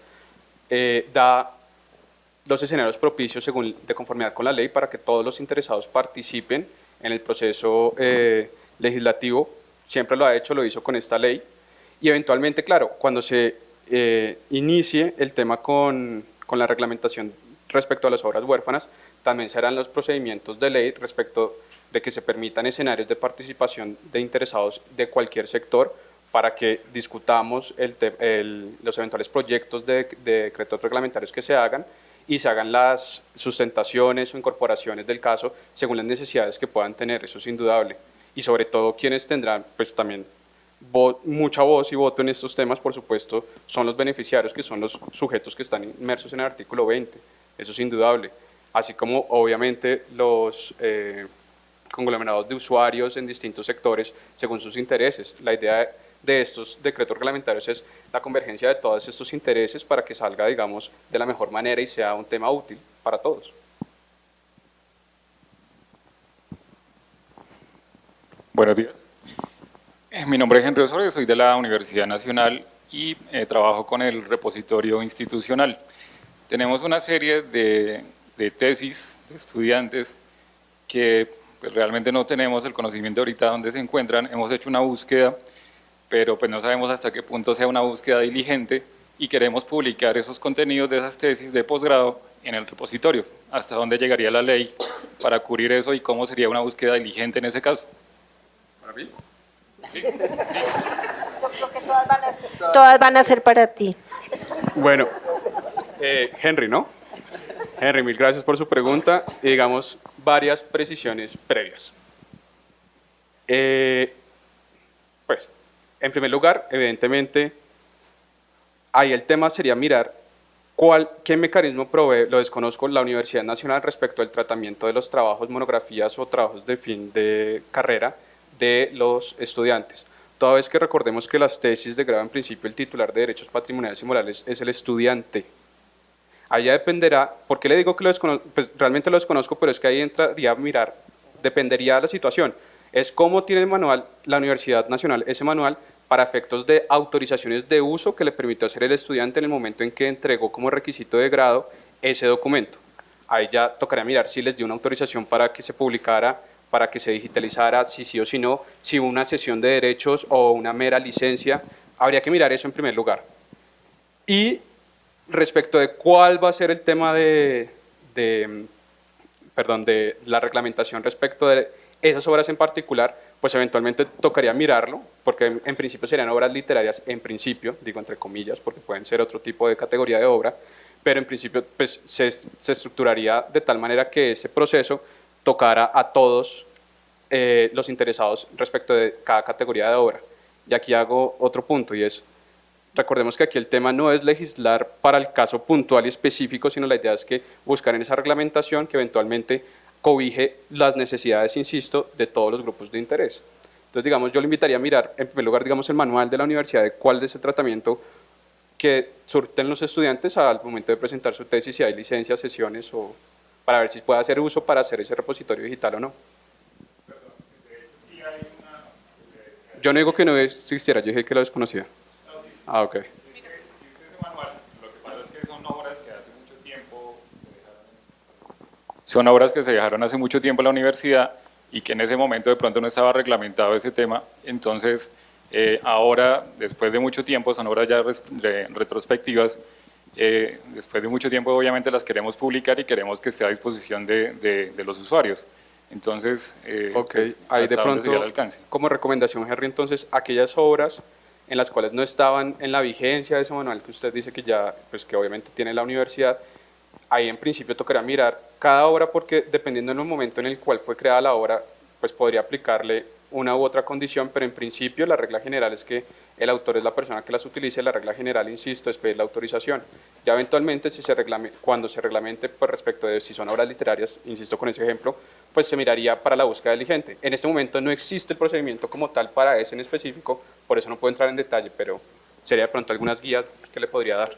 da los escenarios propicios de conformidad con la ley para que todos los interesados participen en el proceso legislativo. Siempre lo ha hecho, lo hizo con esta ley. Y eventualmente, claro, cuando se inicie el tema con la reglamentación respecto a las obras huérfanas, también serán los procedimientos de ley respecto de que se permitan escenarios de participación de interesados de cualquier sector para que discutamos los eventuales proyectos de decretos reglamentarios que se hagan y se hagan las sustentaciones o incorporaciones del caso según las necesidades que puedan tener, eso es indudable. Y sobre todo quienes tendrán pues también mucha voz y voto en estos temas, por supuesto, son los beneficiarios, que son los sujetos que están inmersos en el artículo 20, eso es indudable. Así como obviamente los conglomerados de usuarios en distintos sectores según sus intereses. La idea de estos decretos reglamentarios es la convergencia de todos estos intereses para que salga, digamos, de la mejor manera y sea un tema útil para todos. Buenos días. Mi nombre es Henry Osorio, soy de la Universidad Nacional y trabajo con el repositorio institucional. Tenemos una serie de tesis de estudiantes que pues, realmente no tenemos el conocimiento ahorita dónde se encuentran. Hemos hecho una búsqueda, pero pues no sabemos hasta qué punto sea una búsqueda diligente y queremos publicar esos contenidos de esas tesis de posgrado en el repositorio. ¿Hasta dónde llegaría la ley para cubrir eso y cómo sería una búsqueda diligente en ese caso? ¿Para mí? ¿Sí? Yo creo que todas van a ser para ti. Bueno, Henry, ¿no? Henry, mil gracias por su pregunta y digamos varias precisiones previas. Pues, en primer lugar, evidentemente, ahí el tema sería mirar qué mecanismo provee, lo desconozco, la Universidad Nacional respecto al tratamiento de los trabajos, monografías o trabajos de fin de carrera de los estudiantes. Toda vez que recordemos que las tesis de grado en principio el titular de derechos patrimoniales y morales es el estudiante. Allá dependerá, ¿por qué le digo que lo desconozco? Pues realmente lo desconozco, pero es que ahí entraría a mirar, dependería de la situación. Es cómo tiene el manual, la Universidad Nacional, ese manual para efectos de autorizaciones de uso que le permitió hacer el estudiante en el momento en que entregó como requisito de grado ese documento. Ahí ya tocaría mirar si les dio una autorización para que se publicara, para que se digitalizara, si sí o si no, si hubo una cesión de derechos o una mera licencia, habría que mirar eso en primer lugar. Y respecto de cuál va a ser el tema de la reglamentación respecto de esas obras en particular, pues eventualmente tocaría mirarlo, porque en principio serían obras literarias, en principio, digo entre comillas, porque pueden ser otro tipo de categoría de obra, pero en principio pues, se estructuraría de tal manera que ese proceso tocara a todos los interesados respecto de cada categoría de obra. Y aquí hago otro punto, y es, recordemos que aquí el tema no es legislar para el caso puntual y específico, sino la idea es que buscar en esa reglamentación que eventualmente cobije las necesidades, insisto, de todos los grupos de interés. Entonces, digamos, yo le invitaría a mirar, en primer lugar, digamos, el manual de la universidad de cuál es el tratamiento que surten los estudiantes al momento de presentar su tesis, si hay licencias, sesiones, o para ver si puede hacer uso para hacer ese repositorio digital o no. Yo no digo que no existiera, yo dije que lo desconocía. Ah, ok. Son obras que se dejaron hace mucho tiempo en la universidad y que en ese momento de pronto no estaba reglamentado ese tema. Entonces, ahora, después de mucho tiempo, son obras ya retrospectivas. Después de mucho tiempo, obviamente, las queremos publicar y queremos que esté a disposición de los usuarios. Entonces, pues, ahí de pronto, sería el alcance. Como recomendación, Henry, entonces, aquellas obras en las cuales no estaban en la vigencia de ese manual que usted dice que ya, pues que obviamente tiene la universidad, ahí en principio tocaría mirar cada obra porque dependiendo del momento en el cual fue creada la obra, pues podría aplicarle una u otra condición, pero en principio la regla general es que el autor es la persona que las utilice, la regla general, insisto, es pedir la autorización. Ya eventualmente, cuando se reglamente pues, respecto de si son obras literarias, insisto con ese ejemplo, pues se miraría para la búsqueda diligente. En este momento no existe el procedimiento como tal para ese en específico, por eso no puedo entrar en detalle, pero sería de pronto algunas guías que le podría dar.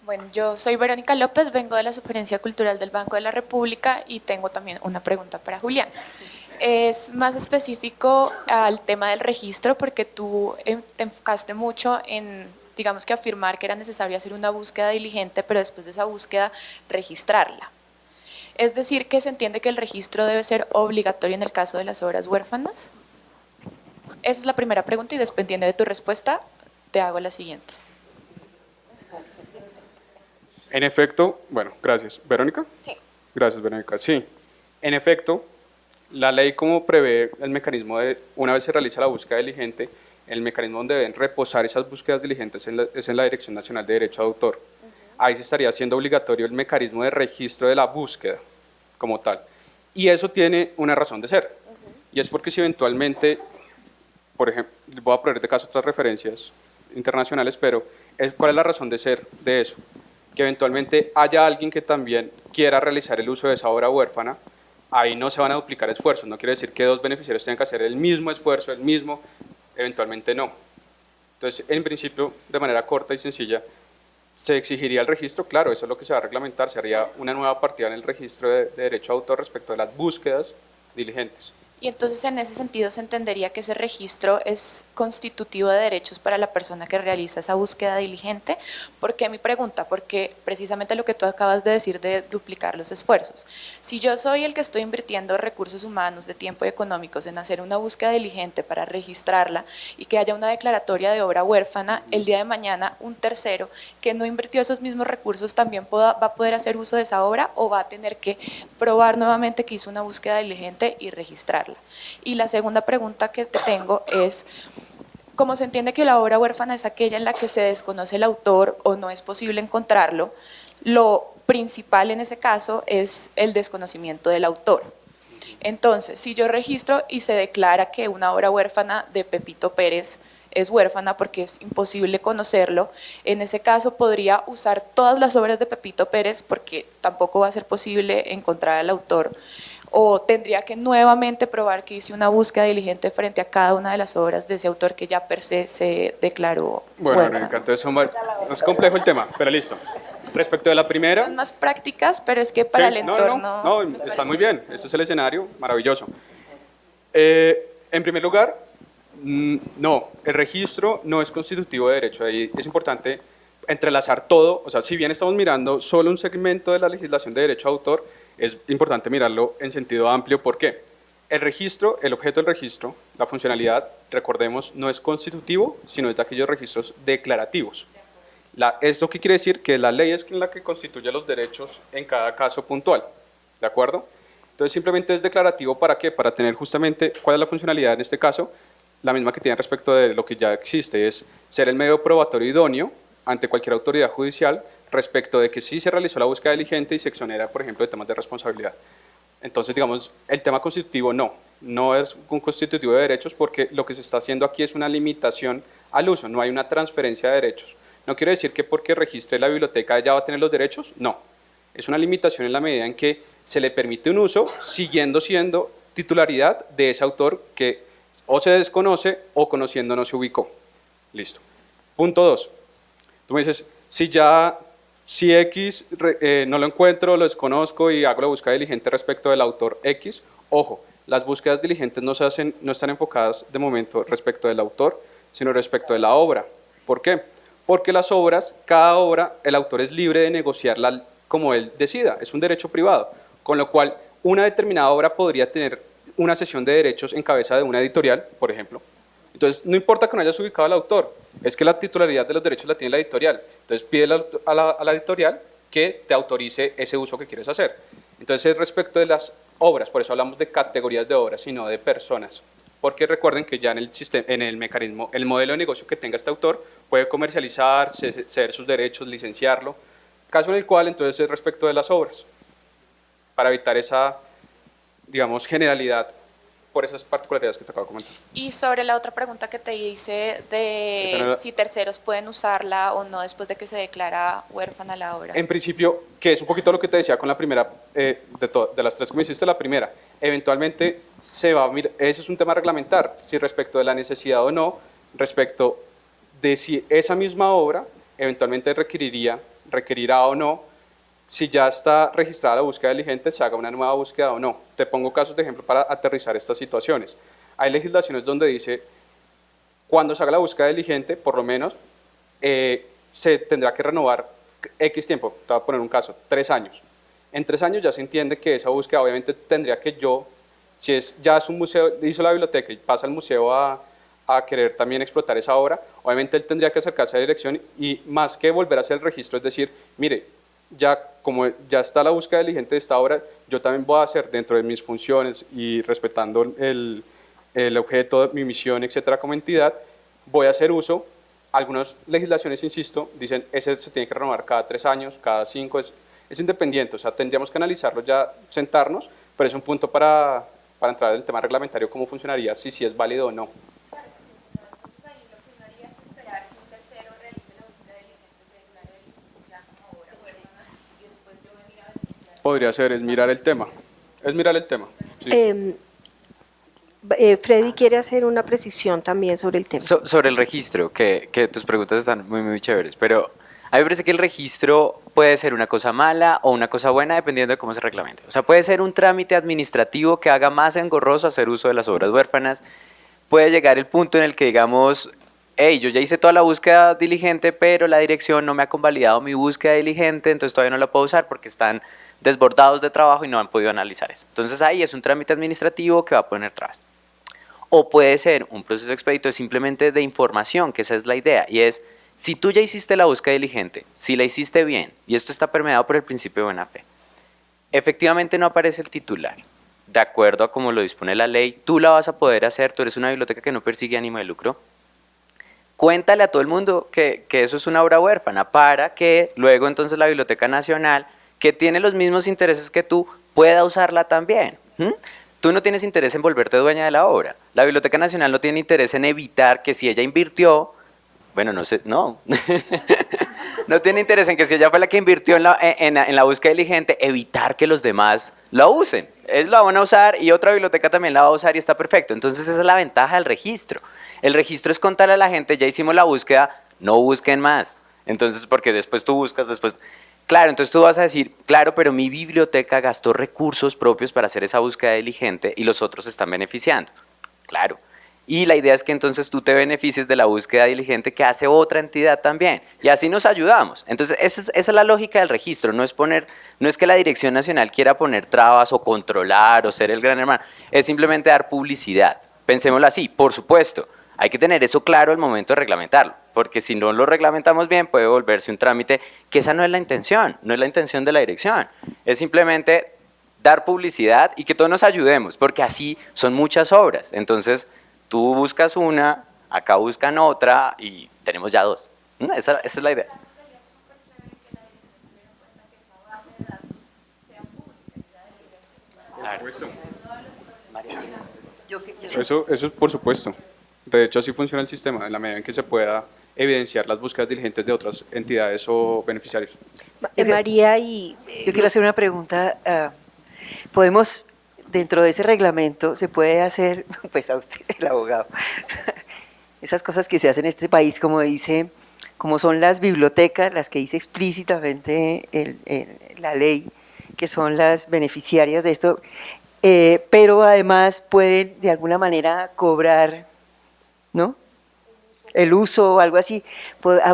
Bueno, yo soy Verónica López, vengo de la Sugerencia Cultural del Banco de la República y tengo también una pregunta para Julián. Es más específico al tema del registro porque tú te enfocaste mucho en digamos que afirmar que era necesario hacer una búsqueda diligente, pero después de esa búsqueda registrarla. Es decir, que se entiende que el registro debe ser obligatorio en el caso de las obras huérfanas. Esa es la primera pregunta y dependiendo de tu respuesta, te hago la siguiente. En efecto, bueno, gracias. ¿Verónica? Sí. Gracias, Verónica. Sí, en efecto, la ley como prevé el mecanismo de, una vez se realiza la búsqueda diligente, el mecanismo donde deben reposar esas búsquedas diligentes es en la Dirección Nacional de Derecho de Autor. Ahí se estaría haciendo obligatorio el mecanismo de registro de la búsqueda como tal. Y eso tiene una razón de ser. Y es porque si eventualmente, por ejemplo, voy a poner de caso otras referencias internacionales, pero ¿cuál es la razón de ser de eso? Que eventualmente haya alguien que también quiera realizar el uso de esa obra huérfana, ahí no se van a duplicar esfuerzos, no quiere decir que dos beneficiarios tengan que hacer el mismo esfuerzo, eventualmente no. Entonces, en principio, de manera corta y sencilla, ¿se exigiría el registro? Claro, eso es lo que se va a reglamentar, se haría una nueva partida en el registro de derecho a autor respecto a las búsquedas diligentes. Y entonces en ese sentido se entendería que ese registro es constitutivo de derechos para la persona que realiza esa búsqueda diligente. ¿Por qué mi pregunta? Porque precisamente lo que tú acabas de decir de duplicar los esfuerzos. Si yo soy el que estoy invirtiendo recursos humanos, de tiempo y económicos en hacer una búsqueda diligente para registrarla y que haya una declaratoria de obra huérfana, el día de mañana un tercero que no invirtió esos mismos recursos también va a poder hacer uso de esa obra o va a tener que probar nuevamente que hizo una búsqueda diligente y registrarla. Y la segunda pregunta que te tengo es, ¿cómo se entiende que la obra huérfana es aquella en la que se desconoce el autor o no es posible encontrarlo? Lo principal en ese caso es el desconocimiento del autor. Entonces, si yo registro y se declara que una obra huérfana de Pepito Pérez es huérfana porque es imposible conocerlo, en ese caso podría usar todas las obras de Pepito Pérez porque tampoco va a ser posible encontrar al autor, o tendría que nuevamente probar que hice una búsqueda diligente frente a cada una de las obras de ese autor que ya per se declaró Bueno, huérfano. me encantó eso. Es complejo el tema, pero listo. Respecto de la primera... Son más prácticas, pero es que para sí, el entorno... No, está muy bien. Este es el escenario, maravilloso. En primer lugar, no, el registro no es constitutivo de derecho. Ahí es importante entrelazar todo. O sea, si bien estamos mirando solo un segmento de la legislación de derecho a autor, es importante mirarlo en sentido amplio. ¿Por qué? El registro, el objeto del registro, la funcionalidad, recordemos, no es constitutivo, sino es de aquellos registros declarativos. ¿Esto qué quiere decir? Que la ley es la que constituye los derechos en cada caso puntual, ¿de acuerdo? Entonces simplemente es declarativo, ¿para qué? Para tener justamente, ¿cuál es la funcionalidad en este caso? La misma que tiene respecto de lo que ya existe, es ser el medio probatorio idóneo ante cualquier autoridad judicial respecto de que sí se realizó la búsqueda diligente y se exonera, por ejemplo, de temas de responsabilidad. Entonces, digamos, el tema constitutivo no es un constitutivo de derechos porque lo que se está haciendo aquí es una limitación al uso, no hay una transferencia de derechos. No quiere decir que porque registre la biblioteca ya va a tener los derechos, no. Es una limitación en la medida en que se le permite un uso siguiendo siendo titularidad de ese autor que o se desconoce o conociendo no se ubicó. Listo. Punto 2. Tú me dices, si X no lo encuentro, lo desconozco y hago la búsqueda diligente respecto del autor X, ojo, las búsquedas diligentes no están enfocadas de momento respecto del autor, sino respecto de la obra. ¿Por qué? Porque las obras, cada obra, el autor es libre de negociarla como él decida, es un derecho privado, con lo cual una determinada obra podría tener una cesión de derechos en cabeza de una editorial, por ejemplo. Entonces, no importa que no hayas ubicado al autor, es que la titularidad de los derechos la tiene la editorial. Entonces, pídele a la editorial que te autorice ese uso que quieres hacer. Entonces, respecto de las obras, por eso hablamos de categorías de obras y no de personas. Porque recuerden que ya en el sistema, en el mecanismo, el modelo de negocio que tenga este autor puede comercializar, ceder sus derechos, licenciarlo. Caso en el cual, entonces, es respecto de las obras. Para evitar esa, digamos, generalidad por esas particularidades que te acabo de comentar. Y sobre la otra pregunta que te hice de si terceros pueden usarla o no después de que se declara huérfana la obra. En principio, que es un poquito lo que te decía con la primera, de las tres que me hiciste, la primera, eventualmente se va a mirar, eso es un tema a reglamentar, si respecto de la necesidad o no, respecto de si esa misma obra eventualmente requerirá o no, si ya está registrada la búsqueda diligente, se haga una nueva búsqueda o no. Te pongo casos de ejemplo para aterrizar estas situaciones. Hay legislaciones donde dice, cuando se haga la búsqueda diligente, por lo menos, se tendrá que renovar X tiempo. Te voy a poner un caso, 3 años. En 3 años ya se entiende que esa búsqueda obviamente tendría que yo, si ya es un museo, hizo la biblioteca y pasa al museo a querer también explotar esa obra, obviamente él tendría que acercarse a la dirección y más que volver a hacer el registro, es decir, mire, ya como ya está la búsqueda diligente de esta obra, yo también voy a hacer dentro de mis funciones y respetando el objeto, mi misión, etcétera, como entidad, voy a hacer uso. Algunas legislaciones, insisto, dicen ese se tiene que renovar cada 3 años, cada 5, es independiente, o sea, tendríamos que analizarlo ya, sentarnos, pero es un punto para entrar en el tema reglamentario, cómo funcionaría, si es válido o no. Podría ser, es mirar el tema. Sí. Freddy quiere hacer una precisión también sobre el tema. Sobre el registro, que tus preguntas están muy chéveres, pero a mí me parece que el registro puede ser una cosa mala o una cosa buena dependiendo de cómo se reglamente. O sea, puede ser un trámite administrativo que haga más engorroso hacer uso de las obras huérfanas. Puede llegar el punto en el que digamos, hey, yo ya hice toda la búsqueda diligente, pero la dirección no me ha convalidado mi búsqueda diligente, entonces todavía no la puedo usar porque están desbordados de trabajo y no han podido analizar eso. Entonces ahí es un trámite administrativo que va a poner trabas. O puede ser un proceso expedito simplemente de información, que esa es la idea, y es, si tú ya hiciste la búsqueda diligente, si la hiciste bien, y esto está permeado por el principio de buena fe, efectivamente no aparece el titular, de acuerdo a como lo dispone la ley, tú la vas a poder hacer, tú eres una biblioteca que no persigue ánimo de lucro, cuéntale a todo el mundo que eso es una obra huérfana, para que luego entonces la Biblioteca Nacional, que tiene los mismos intereses que tú, pueda usarla también. Tú no tienes interés en volverte dueña de la obra. La Biblioteca Nacional no tiene interés en evitar que si ella invirtió, bueno, no sé, no. No tiene interés en que si ella fue la que invirtió en la búsqueda diligente, evitar que los demás la usen. Ellos la van a usar y otra biblioteca también la va a usar y está perfecto. Entonces esa es la ventaja del registro. El registro es contarle a la gente, ya hicimos la búsqueda, no busquen más. Entonces, porque después tú buscas, después... Claro, entonces tú vas a decir, claro, pero mi biblioteca gastó recursos propios para hacer esa búsqueda diligente y los otros se están beneficiando. Claro. Y la idea es que entonces tú te beneficies de la búsqueda diligente que hace otra entidad también. Y así nos ayudamos. Entonces, esa es la lógica del registro. No es que la Dirección Nacional quiera poner trabas o controlar o ser el gran hermano. Es simplemente dar publicidad. Pensémoslo así, por supuesto. Hay que tener eso claro al momento de reglamentarlo, porque si no lo reglamentamos bien puede volverse un trámite, que esa no es la intención, no es la intención de la dirección, es simplemente dar publicidad y que todos nos ayudemos, porque así son muchas obras, entonces tú buscas una, acá buscan otra y tenemos ya dos, esa es la idea. Eso es por supuesto. De hecho, así funciona el sistema, en la medida en que se pueda evidenciar las búsquedas diligentes de otras entidades o beneficiarios. María y... Yo quiero hacer una pregunta. ¿Podemos, dentro de ese reglamento, se puede hacer, pues a usted es el abogado, esas cosas que se hacen en este país, como dice, como son las bibliotecas, las que dice explícitamente la ley, que son las beneficiarias de esto, pero además pueden de alguna manera cobrar, ¿no?, el uso o algo así?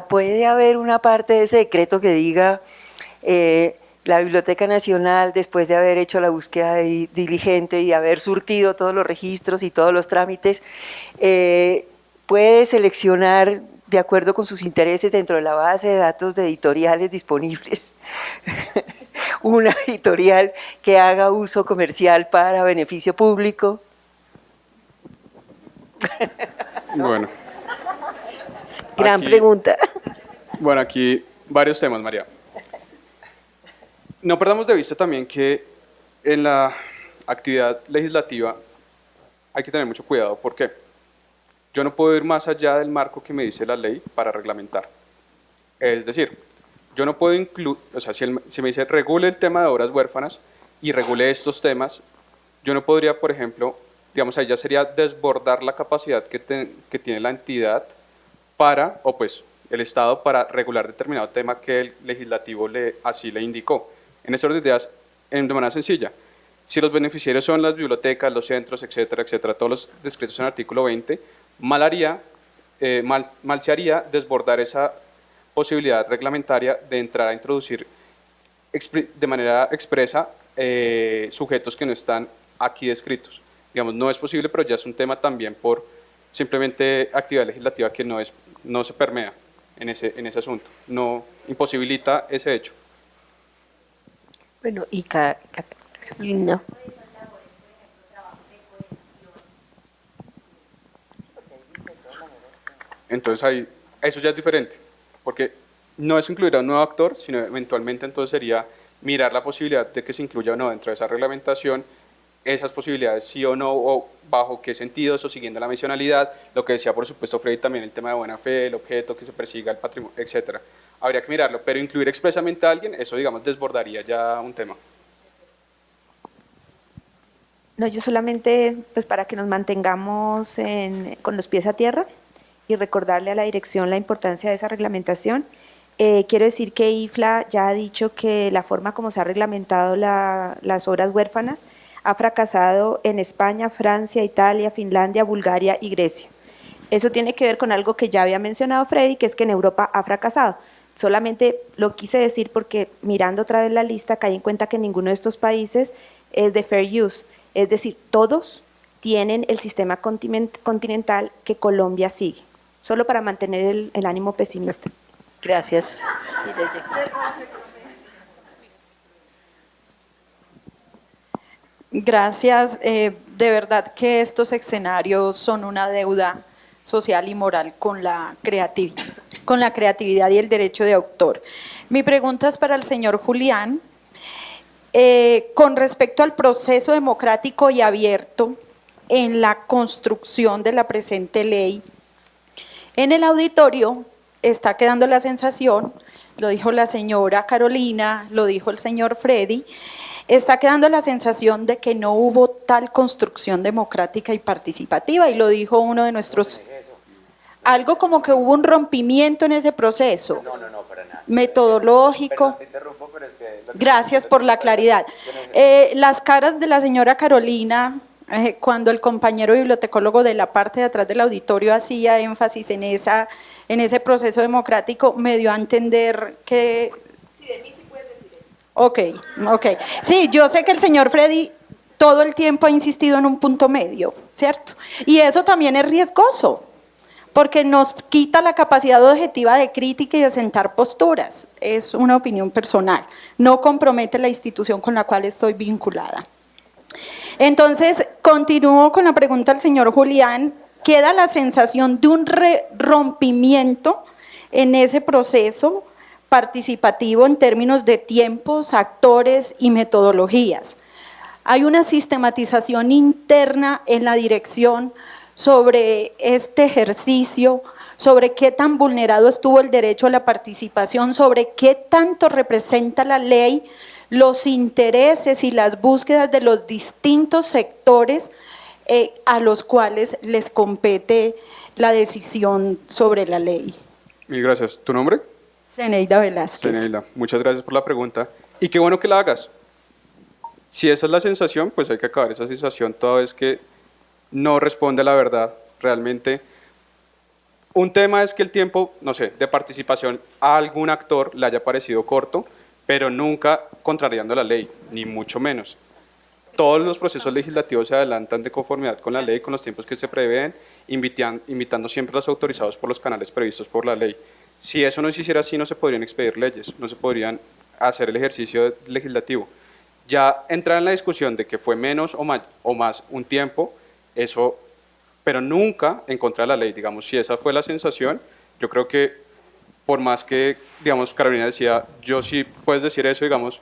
Puede haber una parte de ese decreto que diga la Biblioteca Nacional, después de haber hecho la búsqueda diligente y haber surtido todos los registros y todos los trámites, puede seleccionar de acuerdo con sus intereses dentro de la base de datos de editoriales disponibles una editorial que haga uso comercial para beneficio público. Bueno. Gran pregunta. Bueno, aquí varios temas, María. No perdamos de vista también que en la actividad legislativa hay que tener mucho cuidado. ¿Por qué? Yo no puedo ir más allá del marco que me dice la ley para reglamentar. Es decir, yo no puedo incluir, o sea, si me dice regule el tema de obras huérfanas y regule estos temas, yo no podría, por ejemplo, digamos, ahí ya sería desbordar la capacidad que tiene la entidad para, o pues el Estado para regular determinado tema que el legislativo así le indicó. En este orden de ideas, de manera sencilla, si los beneficiarios son las bibliotecas, los centros, etcétera, etcétera, todos los descritos en el artículo 20, mal se haría desbordar esa posibilidad reglamentaria de entrar a introducir de manera expresa sujetos que no están aquí descritos. Digamos, no es posible, pero ya es un tema también por simplemente actividad legislativa que no se permea en ese asunto, no imposibilita ese hecho. Bueno, y Carolina. Entonces ahí, eso ya es diferente, porque no es incluir a un nuevo actor, sino eventualmente entonces sería mirar la posibilidad de que se incluya o no dentro de esa reglamentación, esas posibilidades sí o no, o bajo qué sentidos, o siguiendo la misionalidad, lo que decía por supuesto Freddy también, el tema de buena fe, el objeto, que se persiga el patrimonio, etcétera. Habría que mirarlo, pero incluir expresamente a alguien, eso digamos desbordaría ya un tema. No, yo solamente, pues para que nos mantengamos con los pies a tierra y recordarle a la dirección la importancia de esa reglamentación. Quiero decir que IFLA ya ha dicho que la forma como se ha reglamentado las obras huérfanas ha fracasado en España, Francia, Italia, Finlandia, Bulgaria y Grecia. Eso tiene que ver con algo que ya había mencionado Freddy, que es que en Europa ha fracasado. Solamente lo quise decir porque mirando otra vez la lista caí en cuenta que ninguno de estos países es de fair use, es decir, todos tienen el sistema continental que Colombia sigue, solo para mantener el ánimo pesimista. Gracias. Gracias. De verdad que estos escenarios son una deuda social y moral con la creatividad y el derecho de autor. Mi pregunta es para el señor Julián. Con respecto al proceso democrático y abierto en la construcción de la presente ley, en el auditorio está quedando la sensación, lo dijo la señora Carolina, lo dijo el señor Freddy, está quedando la sensación de que no hubo tal construcción democrática y participativa, y lo dijo uno de nuestros, algo como que hubo un rompimiento en ese proceso, para nada. metodológico. Perdón, te interrumpo, pero es que Gracias por la claridad. Las caras de la señora Carolina, cuando el compañero bibliotecólogo de la parte de atrás del auditorio hacía énfasis en ese proceso democrático, me dio a entender que... Sí, de mí sí puedes decir eso. Ok. Sí, yo sé que el señor Freddy todo el tiempo ha insistido en un punto medio, ¿cierto? Y eso también es riesgoso, porque nos quita la capacidad objetiva de crítica y de sentar posturas. Es una opinión personal, no compromete la institución con la cual estoy vinculada. Entonces, continúo con la pregunta al señor Julián. Queda la sensación de un rompimiento en ese proceso participativo en términos de tiempos, actores y metodologías. Hay una sistematización interna en la dirección sobre este ejercicio, sobre qué tan vulnerado estuvo el derecho a la participación, sobre qué tanto representa la ley los intereses y las búsquedas de los distintos sectores a los cuales les compete la decisión sobre la ley. Mil gracias. ¿Tu nombre? Zeneida Velázquez. Zeneida, muchas gracias por la pregunta. Y qué bueno que la hagas. Si esa es la sensación, pues hay que acabar esa sensación toda vez que no responde a la verdad. Realmente, un tema es que el tiempo, no sé, de participación a algún actor le haya parecido corto, pero nunca contrariando la ley, ni mucho menos. Todos los procesos legislativos se adelantan de conformidad con la ley, con los tiempos que se prevén, invitando siempre a los autorizados por los canales previstos por la ley. Si eso no se hiciera así, no se podrían expedir leyes, no se podrían hacer el ejercicio legislativo. Ya entrar en la discusión de que fue menos o más un tiempo, eso, pero nunca en contra de la ley. Digamos, si esa fue la sensación, yo creo que por más que, digamos, Carolina decía, yo sí puedes decir eso, digamos,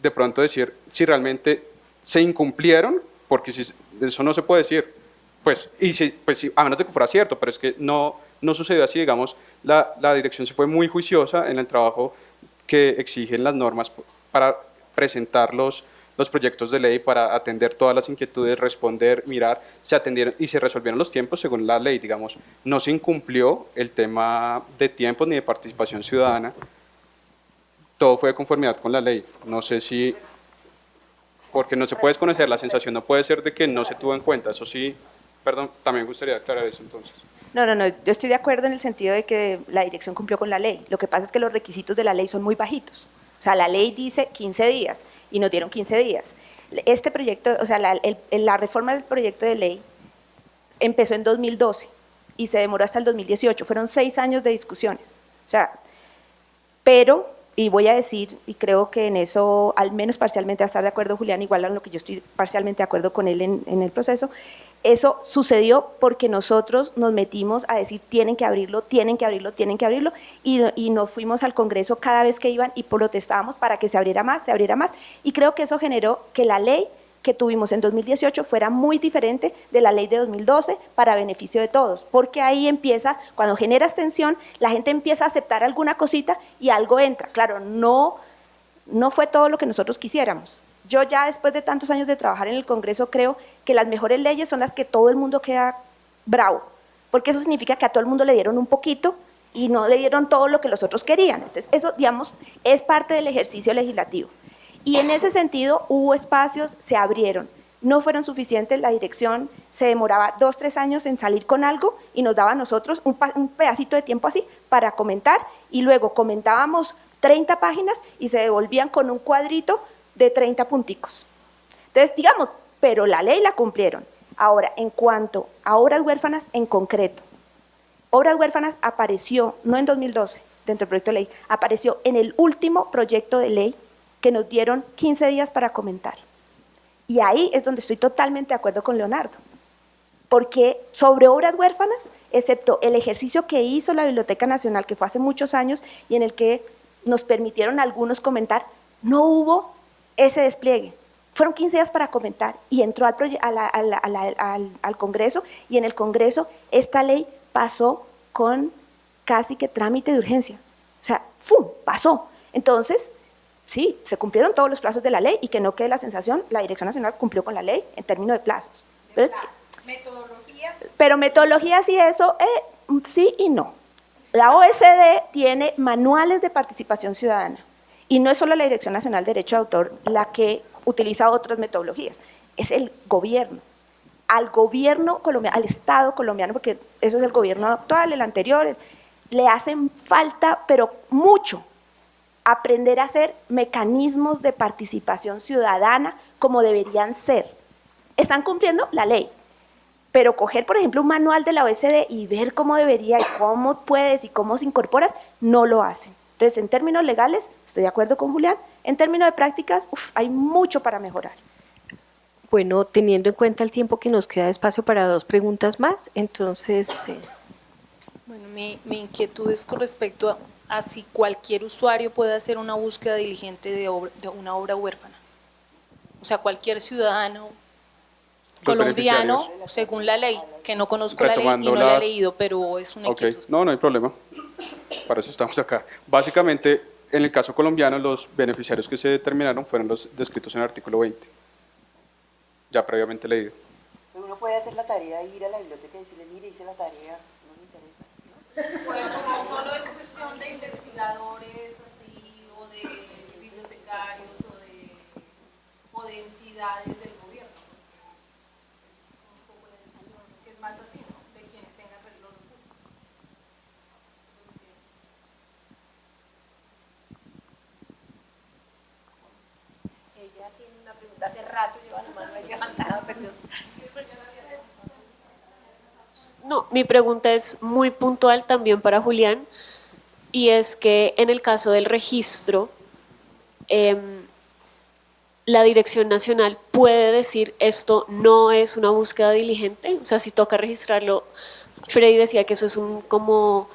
de pronto decir si realmente se incumplieron, porque si, eso no se puede decir, pues sí, a menos de que fuera cierto, pero es que no sucedió así, digamos, la dirección se fue muy juiciosa en el trabajo que exigen las normas para presentar los proyectos de ley, para atender todas las inquietudes, responder, mirar, se atendieron y se resolvieron los tiempos según la ley, digamos, no se incumplió el tema de tiempos ni de participación ciudadana, todo fue de conformidad con la ley, no sé si, porque no se puede desconocer, la sensación no puede ser de que no se tuvo en cuenta, eso sí, perdón, también me gustaría aclarar eso entonces. No, yo estoy de acuerdo en el sentido de que la dirección cumplió con la ley. Lo que pasa es que los requisitos de la ley son muy bajitos. O sea, la ley dice 15 días y nos dieron 15 días. Este proyecto, o sea, la reforma del proyecto de ley empezó en 2012 y se demoró hasta el 2018. Fueron 6 años de discusiones. O sea, pero, y voy a decir, y creo que en eso, al menos parcialmente va a estar de acuerdo Julián, igual a lo que yo estoy parcialmente de acuerdo con él en el proceso, eso sucedió porque nosotros nos metimos a decir tienen que abrirlo, tienen que abrirlo, tienen que abrirlo, y nos fuimos al Congreso cada vez que iban y protestábamos para que se abriera más, y creo que eso generó que la ley que tuvimos en 2018 fuera muy diferente de la ley de 2012 para beneficio de todos, porque ahí empieza, cuando generas tensión, la gente empieza a aceptar alguna cosita y algo entra. Claro, no fue todo lo que nosotros quisiéramos. Yo ya después de tantos años de trabajar en el Congreso creo que las mejores leyes son las que todo el mundo queda bravo, porque eso significa que a todo el mundo le dieron un poquito y no le dieron todo lo que los otros querían. Entonces eso, digamos, es parte del ejercicio legislativo. Y en ese sentido hubo espacios, se abrieron, no fueron suficientes, la dirección se demoraba 2, 3 años en salir con algo y nos daba a nosotros un pedacito de tiempo así para comentar y luego comentábamos 30 páginas y se devolvían con un cuadrito de 30 punticos. Entonces, digamos, pero la ley la cumplieron. Ahora, en cuanto a obras huérfanas en concreto, obras huérfanas apareció, no en 2012, dentro del proyecto de ley, apareció en el último proyecto de ley que nos dieron 15 días para comentar. Y ahí es donde estoy totalmente de acuerdo con Leonardo, porque sobre obras huérfanas, excepto el ejercicio que hizo la Biblioteca Nacional, que fue hace muchos años y en el que nos permitieron algunos comentar, no hubo ese despliegue. Fueron 15 días para comentar y entró al Congreso, y en el Congreso esta ley pasó con casi que trámite de urgencia. O sea, ¡fum!, pasó. Entonces, sí, se cumplieron todos los plazos de la ley y que no quede la sensación, la Dirección Nacional cumplió con la ley en términos de plazos. Pero metodologías y eso, sí y no. La OECD tiene manuales de participación ciudadana y no es solo la Dirección Nacional de Derecho de Autor la que utiliza otras metodologías, es el gobierno. Al gobierno colombiano, al Estado colombiano, porque eso es el gobierno actual, el anterior, le hacen falta, pero mucho, aprender a hacer mecanismos de participación ciudadana como deberían ser. Están cumpliendo la ley, pero coger, por ejemplo, un manual de la OECD y ver cómo debería y cómo puedes y cómo se incorporas, no lo hacen. Entonces, en términos legales, estoy de acuerdo con Julián, en términos de prácticas, hay mucho para mejorar. Bueno, teniendo en cuenta el tiempo que nos queda de espacio para 2 preguntas más, entonces… Bueno, mi inquietud es con respecto a si cualquier usuario puede hacer una búsqueda diligente de una obra huérfana. O sea, cualquier ciudadano colombiano, según la ley, que no conozco la ley y no la he leído, pero es una inquietud. No hay problema. Para eso estamos acá. Básicamente, en el caso colombiano, los beneficiarios que se determinaron fueron los descritos en el artículo 20, ya previamente leído. Uno puede hacer la tarea e ir a la biblioteca y decirle, mire, hice la tarea, no me interesa, ¿no? Por eso no solo es cuestión de investigadores así, o de bibliotecarios, o de entidades del gobierno, porque es un poco la discusión, que es más así, ¿no?, de quienes tengan los recursos. Ella tiene una pregunta hace rato, lleva la mano ahí levantada, perdón. No, mi pregunta es muy puntual también para Julián, y es que en el caso del registro, la Dirección Nacional puede decir esto no es una búsqueda diligente, o sea, si toca registrarlo, Freddy decía que eso es un como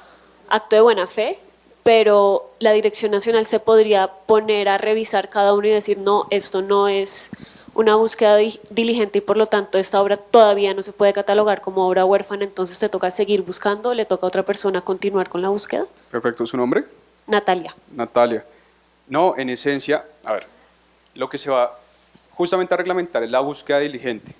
acto de buena fe, pero la Dirección Nacional se podría poner a revisar cada uno y decir no, esto no es una búsqueda diligente y por lo tanto esta obra todavía no se puede catalogar como obra huérfana, entonces te toca seguir buscando, le toca a otra persona continuar con la búsqueda. Perfecto, ¿su nombre? Natalia. Natalia. No, en esencia, a ver, lo que se va justamente a reglamentar es la búsqueda diligente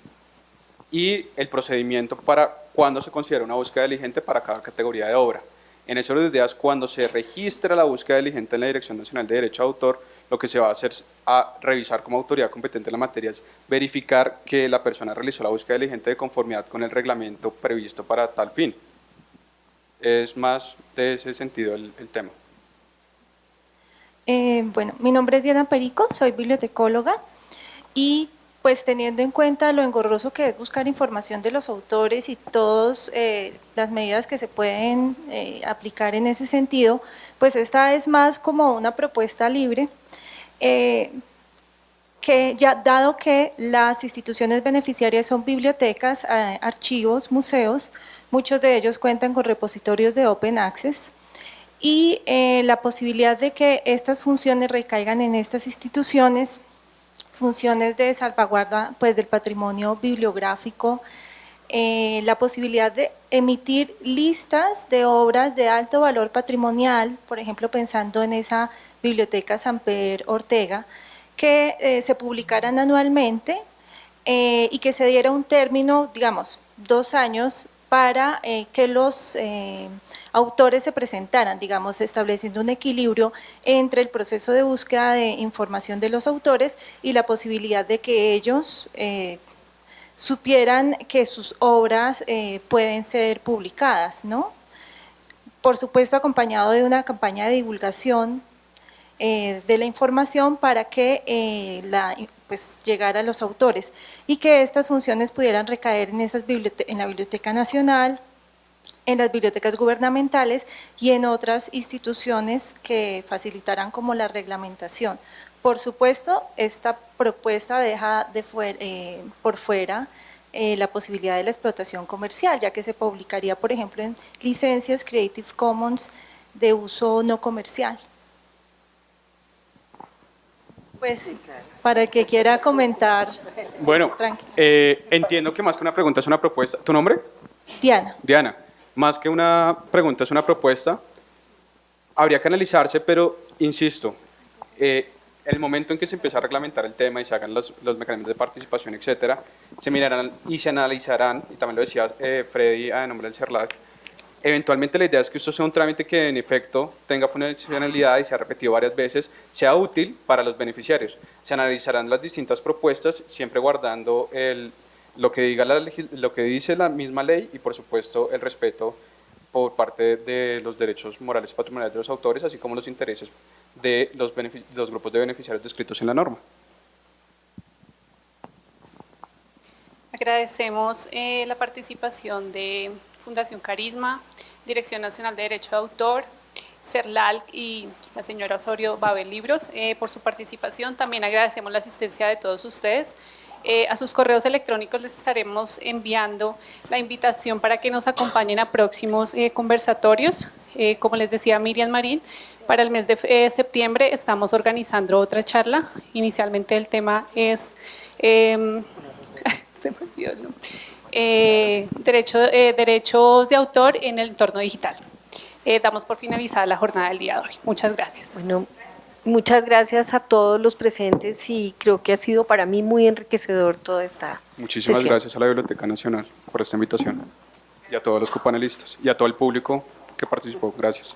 y el procedimiento para cuándo se considera una búsqueda diligente para cada categoría de obra. En esos días, cuando se registra la búsqueda diligente en la Dirección Nacional de Derecho de Autor, lo que se va a hacer es a revisar como autoridad competente en la materia es verificar que la persona realizó la búsqueda diligente de conformidad con el reglamento previsto para tal fin. es más de ese sentido el tema. Bueno, mi nombre es Diana Perico, soy bibliotecóloga y pues teniendo en cuenta lo engorroso que es buscar información de los autores y todas las medidas que se pueden aplicar en ese sentido, pues esta es más como una propuesta libre que ya dado que las instituciones beneficiarias son bibliotecas, archivos, museos, muchos de ellos cuentan con repositorios de Open Access, y la posibilidad de que estas funciones recaigan en estas instituciones, funciones de salvaguarda pues, del patrimonio bibliográfico, la posibilidad de emitir listas de obras de alto valor patrimonial, por ejemplo pensando en esa biblioteca Samper Ortega, que se publicaran anualmente y que se diera un término, digamos, 2 años para que los autores se presentaran, digamos, estableciendo un equilibrio entre el proceso de búsqueda de información de los autores y la posibilidad de que ellos supieran que sus obras pueden ser publicadas, ¿no? Por supuesto, acompañado de una campaña de divulgación de la información para que pues, llegara a los autores y que estas funciones pudieran recaer en la Biblioteca Nacional, en las bibliotecas gubernamentales y en otras instituciones que facilitarán como la reglamentación. Por supuesto, esta propuesta deja por fuera la posibilidad de la explotación comercial, ya que se publicaría, por ejemplo, en licencias Creative Commons de uso no comercial. Pues, para el que quiera comentar. Bueno, entiendo que más que una pregunta es una propuesta. ¿Tu nombre? Diana. Diana, más que una pregunta es una propuesta. Habría que analizarse, pero insisto, el momento en que se empieza a reglamentar el tema y se hagan los mecanismos de participación, etcétera, se mirarán y se analizarán, y también lo decía Freddy a nombre del CERLAC, eventualmente la idea es que esto sea un trámite que en efecto tenga funcionalidad y se ha repetido varias veces, sea útil para los beneficiarios. Se analizarán las distintas propuestas, siempre guardando lo que dice la misma ley y por supuesto el respeto por parte de los derechos morales y patrimoniales de los autores, así como los intereses de los grupos de beneficiarios descritos en la norma. Agradecemos la participación de Fundación Carisma, Dirección Nacional de Derecho de Autor, CERLAC y la señora Osorio Babel Libros por su participación. También agradecemos la asistencia de todos ustedes. A sus correos electrónicos les estaremos enviando la invitación para que nos acompañen a próximos conversatorios. Como les decía Miriam Marín, para el mes de septiembre estamos organizando otra charla. Inicialmente el tema es... se me olvidó el nombre. Derechos de autor en el entorno digital. Damos por finalizada la jornada del día de hoy. Muchas gracias. Bueno, muchas gracias a todos los presentes y creo que ha sido para mí muy enriquecedor toda esta Muchísimas sesión. gracias a la Biblioteca Nacional por esta invitación y a todos los copanelistas y a todo el público que participó. Gracias.